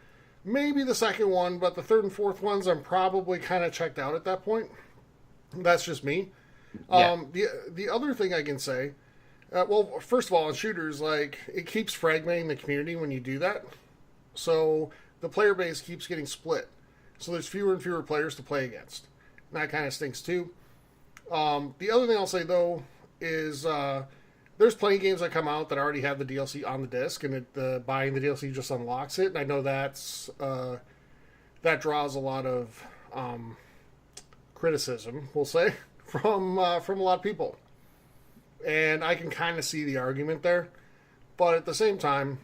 Maybe the second one, but the third and fourth ones, I'm probably kind of checked out at that point. That's just me. Yeah. The other thing I can say, well, first of all, in shooters, like, it keeps fragmenting the community when you do that. So the player base keeps getting split. So there's fewer and fewer players to play against. And that kind of stinks too. The other thing I'll say, though, is there's plenty of games that come out that already have the DLC on the disc, and buying the DLC just unlocks it. And I know that draws a lot of criticism, we'll say, from a lot of people. And I can kind of see the argument there. But at the same time,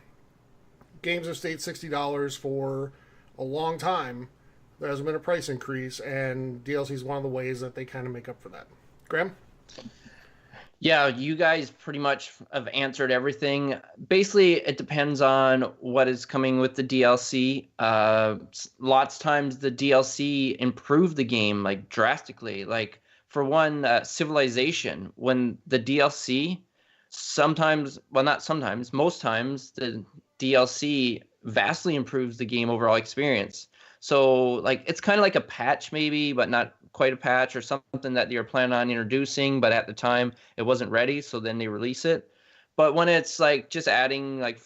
games have stayed $60 for a long time. There hasn't been a price increase, and DLC is one of the ways that they kind of make up for that. Graham? Yeah, you guys pretty much have answered everything. Basically, it depends on what is coming with the DLC. Lots of times the DLC improve the game like drastically. Like for one, Civilization, when the DLC most times the DLC vastly improves the game overall experience. So like it's kind of like a patch maybe, but not quite a patch, or something that you're planning on introducing, but at the time it wasn't ready, so then they release it. But when it's like just adding like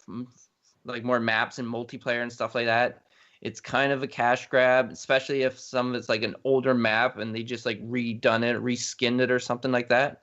more maps and multiplayer and stuff like that, it's kind of a cash grab, especially if some of it's like an older map and they just like redone it, reskinned it or something like that.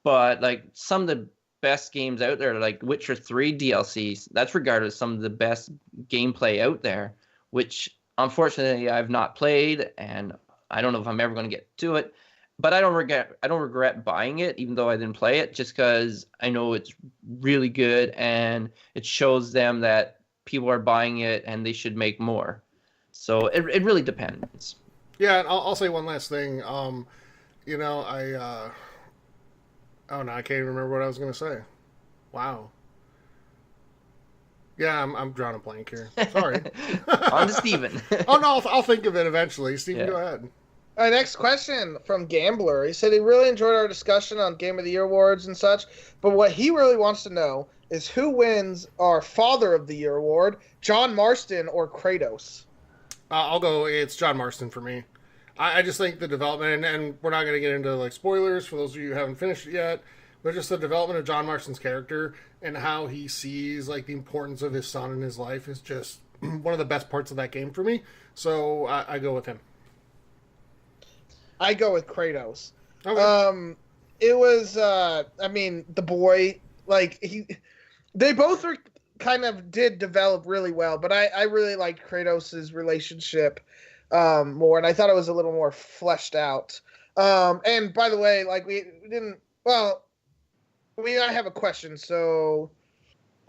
But like some of the best games out there, like Witcher 3 DLCs, that's regarded as some of the best gameplay out there, which unfortunately I've not played, and I don't know if I'm ever going to get to it, but I don't regret buying it, even though I didn't play it, just because I know it's really good and it shows them that people are buying it and they should make more. So it really depends. Yeah, and I'll say one last thing. Oh no, I can't even remember what I was going to say. Wow. Yeah, I'm drawing a blank here. Sorry. On to Steven. Oh, no, I'll think of it eventually. Steven, go ahead. All right, next question from Gambler. He said he really enjoyed our discussion on Game of the Year awards and such, but what he really wants to know is who wins our Father of the Year award, John Marston or Kratos? I'll go, it's John Marston for me. I just think the development, and we're not going to get into like spoilers for those of you who haven't finished it yet, but just the development of John Marston's character and how he sees like the importance of his son in his life is just one of the best parts of that game for me. So I go with him. I go with Kratos. Okay. It was, the boy, they both were kind of did develop really well, but I really liked Kratos' relationship more, and I thought it was a little more fleshed out. And by the way, we have a question, so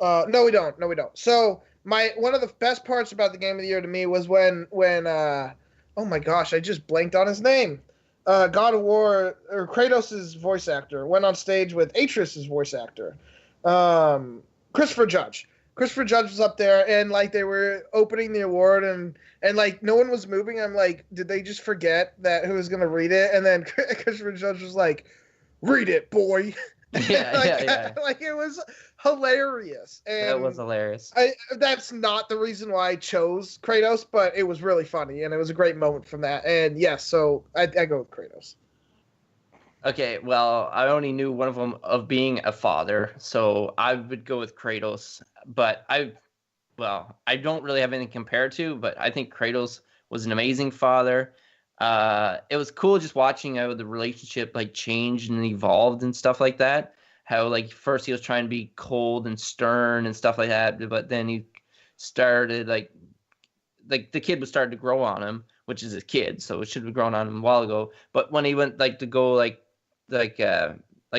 no we don't. So one of the best parts about the Game of the Year to me was when oh my gosh, I just blanked on his name. God of War, or Kratos' voice actor, went on stage with Atreus' voice actor, Christopher Judge. Christopher Judge was up there, and they were opening the award, and no one was moving. I'm like, did they just forget that who was gonna read it? And then Christopher Judge was like, "Read it, boy." Yeah. It was hilarious. And that was hilarious. That's not the reason why I chose Kratos, but it was really funny, and it was a great moment from that. And yes, so I go with Kratos. Okay, well, I only knew one of them of being a father, so I would go with Kratos. But I don't really have anything compared to, but I think Kratos was an amazing father. It was cool just watching how the relationship changed and evolved and stuff like that. How first he was trying to be cold and stern and stuff like that, but then he started the kid was starting to grow on him, which is a kid, so it should have grown on him a while ago. But when he went to go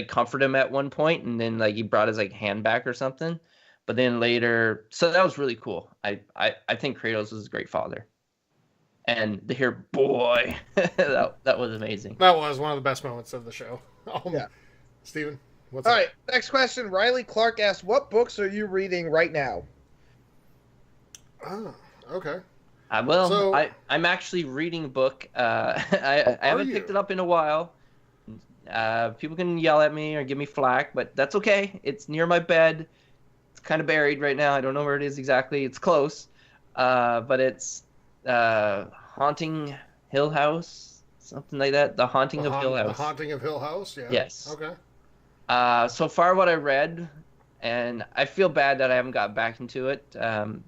comfort him at one point, and then he brought his hand back or something. But then later, so that was really cool. I think Kratos was a great father. And to hear "boy," that was amazing. That was one of the best moments of the show. Yeah. Steven, what's All up? right, next question. Riley Clark asks, "What books are you reading right now?" Oh, okay. I'm actually reading a book. I haven't picked it up in a while. People can yell at me or give me flack, but that's okay. It's near my bed. It's kind of buried right now. I don't know where it is exactly. It's close. but it's Haunting Hill House, something like that. The Haunting of Hill House. The Haunting of Hill House, yeah. Yes. Okay. So far, what I read, and I feel bad that I haven't got back into it.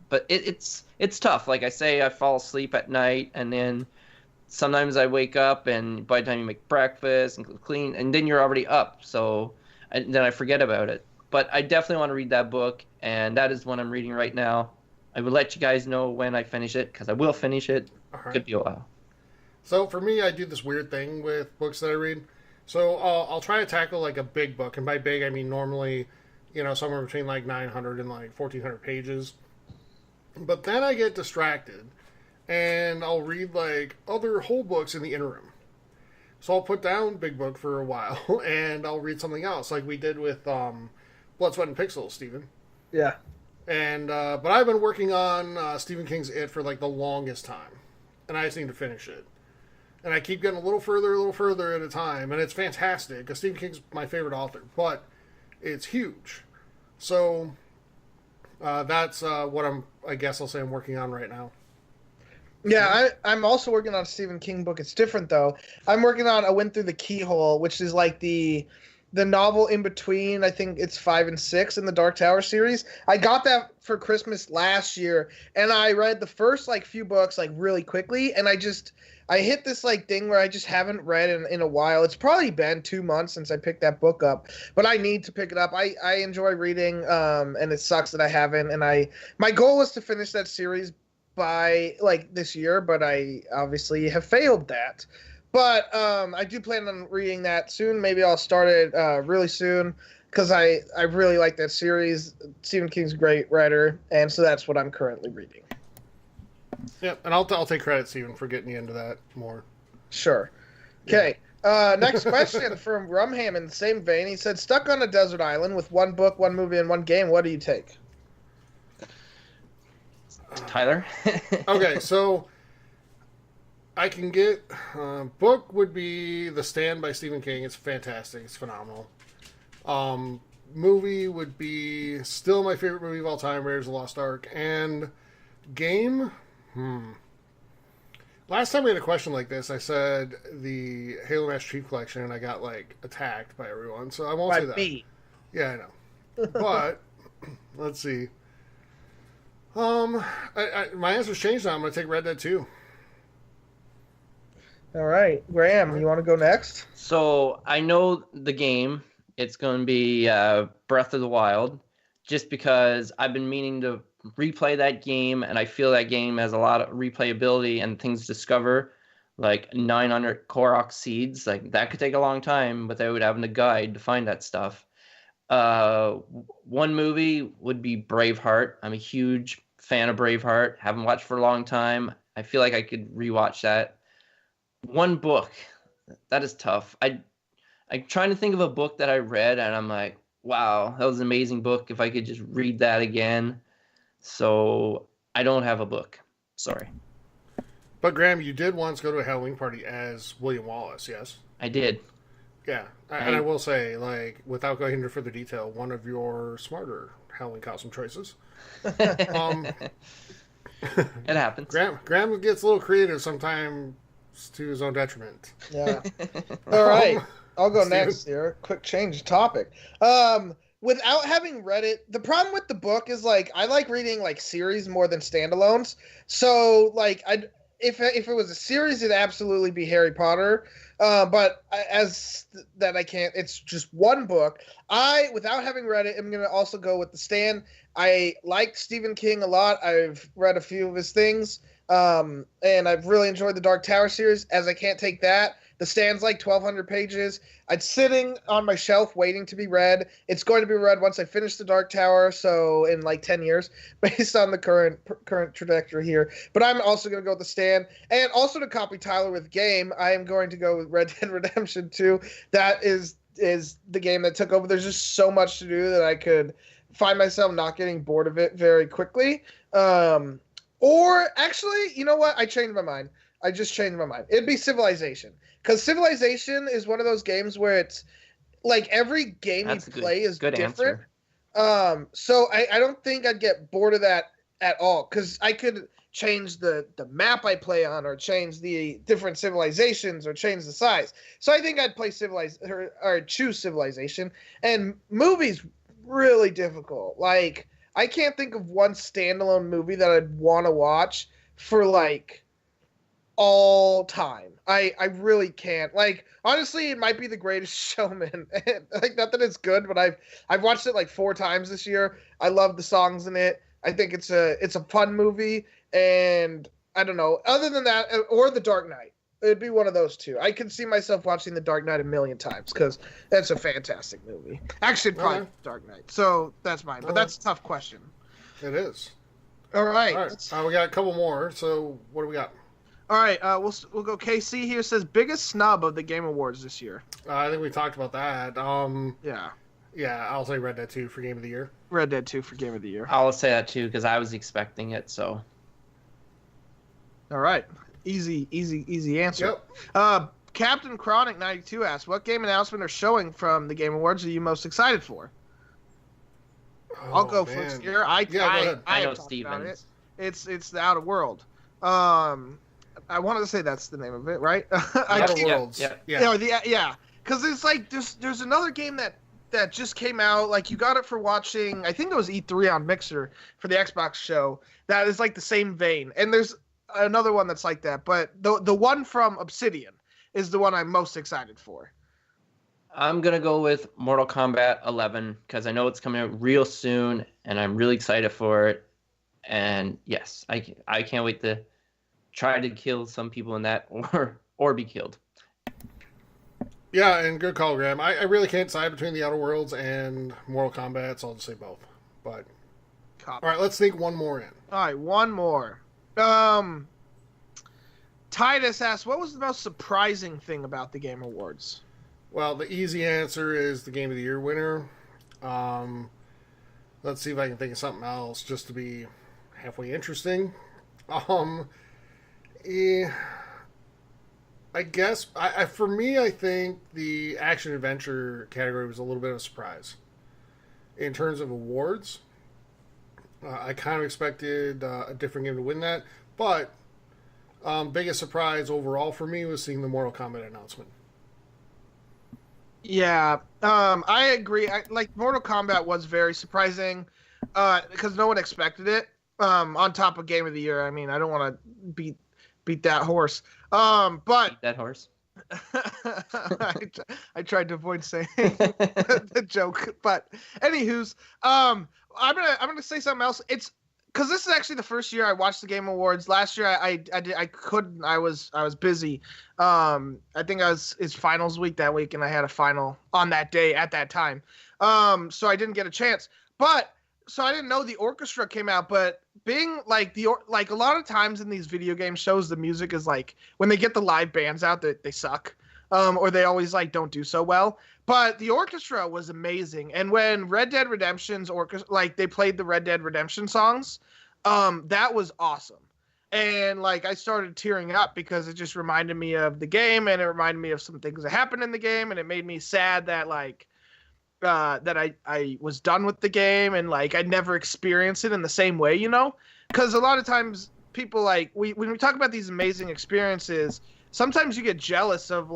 But it's tough. Like I say, I fall asleep at night, and then sometimes I wake up, and by the time you make breakfast and clean, and then you're already up. So then I forget about it. But I definitely want to read that book, and that is what I'm reading right now. I will let you guys know when I finish it, because I will finish it. Right. Could be a while. So for me, I do this weird thing with books that I read. So I'll try to tackle like a big book, and by big I mean normally, somewhere between like 900 and like 1,400 pages. But then I get distracted, and I'll read like other whole books in the interim. So I'll put down big book for a while, and I'll read something else, like we did with Blood, Sweat, and Pixels, Stephen. Yeah. And but I've been working on Stephen King's It for like the longest time, and I just need to finish it. And I keep getting a little further at a time, and it's fantastic because Stephen King's my favorite author, but it's huge. So that's what I guess I'll say I'm working on right now. Yeah, I'm also working on a Stephen King book. It's different though. I'm working on I Went Through the Keyhole, which is like the novel in between. I think it's 5 and 6 in the Dark Tower series. I got that for Christmas last year, and I read the first like few books like really quickly, and I hit this like thing where I just haven't read in a while. It's probably been 2 months since I picked that book up, but I need to pick it up. I enjoy reading, and it sucks that I haven't. And my goal was to finish that series by like this year, but I obviously have failed that. But I do plan on reading that soon. Maybe I'll start it really soon because I really like that series. Stephen King's a great writer, and so that's what I'm currently reading. Yep, and I'll take credit, Stephen, for getting you into that more. Sure. Okay. Next question from Rumham in the same vein. He said, stuck on a desert island with one book, one movie, and one game. What do you take? Tyler? Okay, so I can get... book would be The Stand by Stephen King. It's fantastic. It's phenomenal. Movie would be still my favorite movie of all time, Raiders of the Lost Ark. And game... Last time we had a question like this, I said the Halo Master Chief Collection, and I got, like, attacked by everyone, so I won't say that. Me. Yeah, I know. But, let's see. My answer's changed now. I'm going to take Red Dead 2. All right. Graham, you want to go next? So, I know the game. It's going to be Breath of the Wild, just because I've been meaning to replay that game, and I feel that game has a lot of replayability and things to discover, like 900 Korok seeds. Like that could take a long time without having a guide to find that stuff. One movie would be Braveheart. I'm a huge fan of Braveheart. Haven't watched for a long time. I feel like I could rewatch that. One book, that is tough. I'm trying to think of a book that I read, and I'm like, wow, that was an amazing book. If I could just read that again. So I don't have a book. Sorry. But Graham, you did once go to a Halloween party as William Wallace, yes? I did. Yeah. And I will say, like, without going into further detail, one of your smarter Halloween costume choices. It happens. Graham gets a little creative sometimes to his own detriment. Yeah. All right. I'll go next here. Quick change of topic. Without having read it, the problem with the book is like I like reading like series more than standalones. So like if it was a series, it'd absolutely be Harry Potter. But I can't. It's just one book. Without having read it, I'm gonna also go with The Stand. I like Stephen King a lot. I've read a few of his things, and I've really enjoyed the Dark Tower series. As I can't take that. The Stand's like 1,200 pages. It's sitting on my shelf waiting to be read. It's going to be read once I finish the Dark Tower, so in like 10 years, based on the current trajectory here. But I'm also going to go with The Stand. And also to copy Tyler with game, I am going to go with Red Dead Redemption 2. That is the game that took over. There's just so much to do that I could find myself not getting bored of it very quickly. Or actually, you know what? I changed my mind. I just changed my mind. It'd be Civilization. Because Civilization is one of those games where it's like every game you play is different. So I don't think I'd get bored of that at all, because I could change the map I play on, or change the different civilizations, or change the size. So I think I'd play or choose Civilization. And movies, really difficult. Like, I can't think of one standalone movie that I'd want to watch for like all time. I really can't. Like, honestly, it might be The Greatest Showman. Like, not that it's good, but I've watched it like 4 times this year. I love the songs in it. I think it's a fun movie, and I don't know. Other than that, or The Dark Knight, it'd be one of those two. I could see myself watching The Dark Knight a million times because that's a fantastic movie. Actually, probably Dark Knight. So that's mine. But that's a tough question. It is. All right. We got a couple more. So what do we got? All right. We'll go. KC here says biggest snub of the Game Awards this year. I think we talked about that. Yeah. Yeah, I'll say Red Dead 2 for Game of the Year. Red Dead 2 for Game of the Year. I'll say that too because I was expecting it. So. All right. Easy answer. Yep. Captain Chronic 92 asks, what game announcement or showing from the Game Awards are you most excited for? I'll go first here. I know Stevens. It's the Outer World. I wanted to say that's the name of it, right? Outer Worlds. Yeah. Because it's like there's another game that just came out. Like, you got it for watching. I think it was E3 on Mixer for the Xbox show. That is like the same vein. And there's another one that's like that. But the one from Obsidian is the one I'm most excited for. I'm going to go with Mortal Kombat 11 because I know it's coming out real soon, and I'm really excited for it. And yes, I can't wait to try to kill some people in that or be killed. Yeah, and good call, Graham. I really can't decide between the Outer Worlds and Mortal Kombat, so I'll just say both. But all right, let's sneak one more in. All right, one more. Titus asks, what was the most surprising thing about the Game Awards? Well, the easy answer is the Game of the Year winner. Let's see if I can think of something else just to be halfway interesting. I guess, for me, I think the action-adventure category was a little bit of a surprise. In terms of awards, I kind of expected a different game to win that, but biggest surprise overall for me was seeing the Mortal Kombat announcement. Yeah, I agree. Mortal Kombat was very surprising because no one expected it. On top of Game of the Year, I mean, I don't want to beat that horse. But beat that horse. I tried to avoid saying the joke, but anywho's, I'm gonna say something else. It's because this is actually the first year I watched the Game Awards. Last year I couldn't. I was busy. I think it's finals week that week, and I had a final on that day at that time. So I didn't get a chance. So I didn't know the orchestra came out, but being like a lot of times in these video game shows, the music is like when they get the live bands out, they suck, or they always like don't do so well. But the orchestra was amazing, and when Red Dead Redemption's orchestra, they played the Red Dead Redemption songs, that was awesome. And I started tearing up because it just reminded me of the game, and it reminded me of some things that happened in the game, and it made me sad that that I was done with the game, and I'd never experienced it in the same way, because a lot of times people when we talk about these amazing experiences, sometimes you get jealous of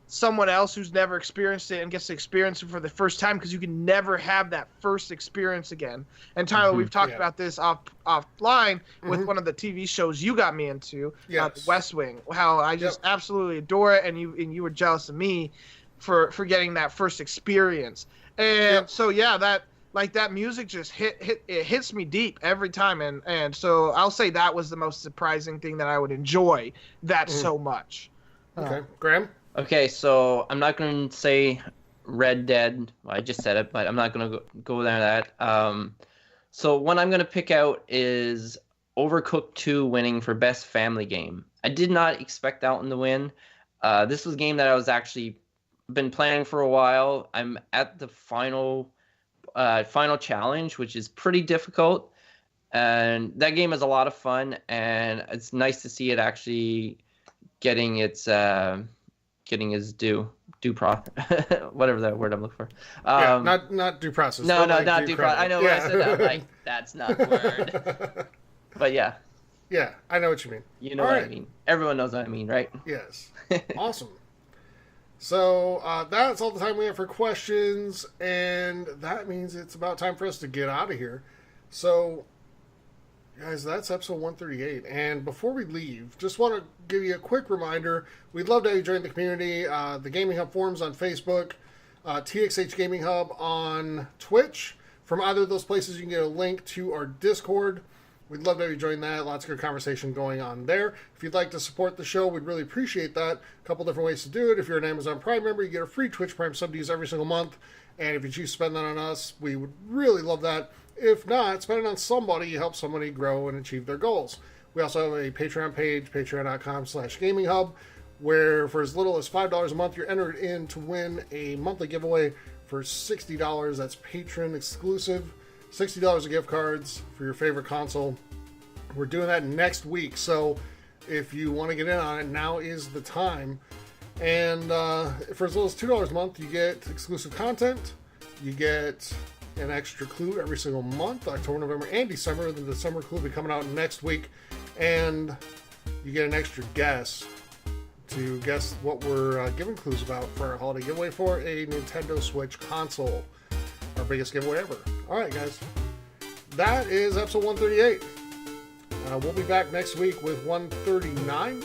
someone else who's never experienced it and gets to experience it for the first time, because you can never have that first experience again. And Tyler, we've talked about this offline with one of the TV shows you got me into, The West Wing, how I just absolutely adore it, and you were jealous of me for getting that first experience. And so that music just hits me deep every time, and so I'll say that was the most surprising thing that I would enjoy that so much. Okay. Graham? Okay, so I'm not going to say Red Dead. Well, I just said it, but I'm not going to go there that. So one I'm going to pick out is Overcooked 2 winning for Best Family Game. I did not expect that one to win. This was a game that I was actually been planning for a while. I'm at the final challenge, which is pretty difficult, and that game is a lot of fun, and it's nice to see it actually getting its getting his whatever that word I'm looking for. Not due process. No, but, like, not due process. I know when I said that, I'm like, that's not the word. But yeah. Yeah, I know what you mean. You know what I mean. Everyone knows what I mean, right? Yes. Awesome. So that's all the time we have for questions, and that means it's about time for us to get out of here. So, guys, that's episode 138. And before we leave, just want to give you a quick reminder. We'd love to have you join the community. The Gaming Hub forums on Facebook, TXH Gaming Hub on Twitch. From either of those places, you can get a link to our Discord. We'd love to have you join that. Lots of good conversation going on there. If you'd like to support the show, we'd really appreciate that. A couple different ways to do it. If you're an Amazon Prime member, you get a free Twitch Prime sub to use every single month. And if you choose to spend that on us, we would really love that. If not, spend it on somebody. You help somebody grow and achieve their goals. We also have a Patreon page, patreon.com/gaminghub, where for as little as $5 a month, you're entered in to win a monthly giveaway for $60. That's patron exclusive. $60 of gift cards for your favorite console. We're doing that next week, so if you want to get in on it, now is the time. And for as little as $2 a month, you get exclusive content. You get an extra clue every single month, October, November, and December. The December clue will be coming out next week. And you get an extra guess to guess what we're giving clues about for our holiday giveaway for a Nintendo Switch console. Our biggest giveaway ever. Alright, guys. That is episode 138. We'll be back next week with 139.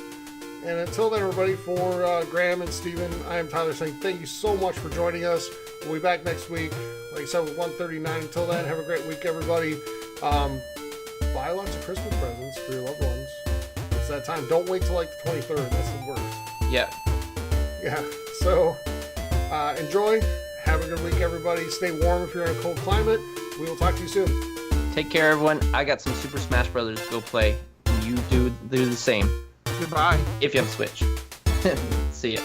And until then, everybody, for Graham and Steven, I am Tyler saying thank you so much for joining us. We'll be back next week, like I said, with 139. Until then, have a great week, everybody. Buy lots of Christmas presents for your loved ones. It's that time. Don't wait till like the 23rd. That's the worst. Yeah. Yeah. So, enjoy. Have a good week, everybody. Stay warm if you're in a cold climate. We will talk to you soon. Take care, everyone. I got some Super Smash Brothers to go play. You do the same. Goodbye. If you have a Switch. See ya.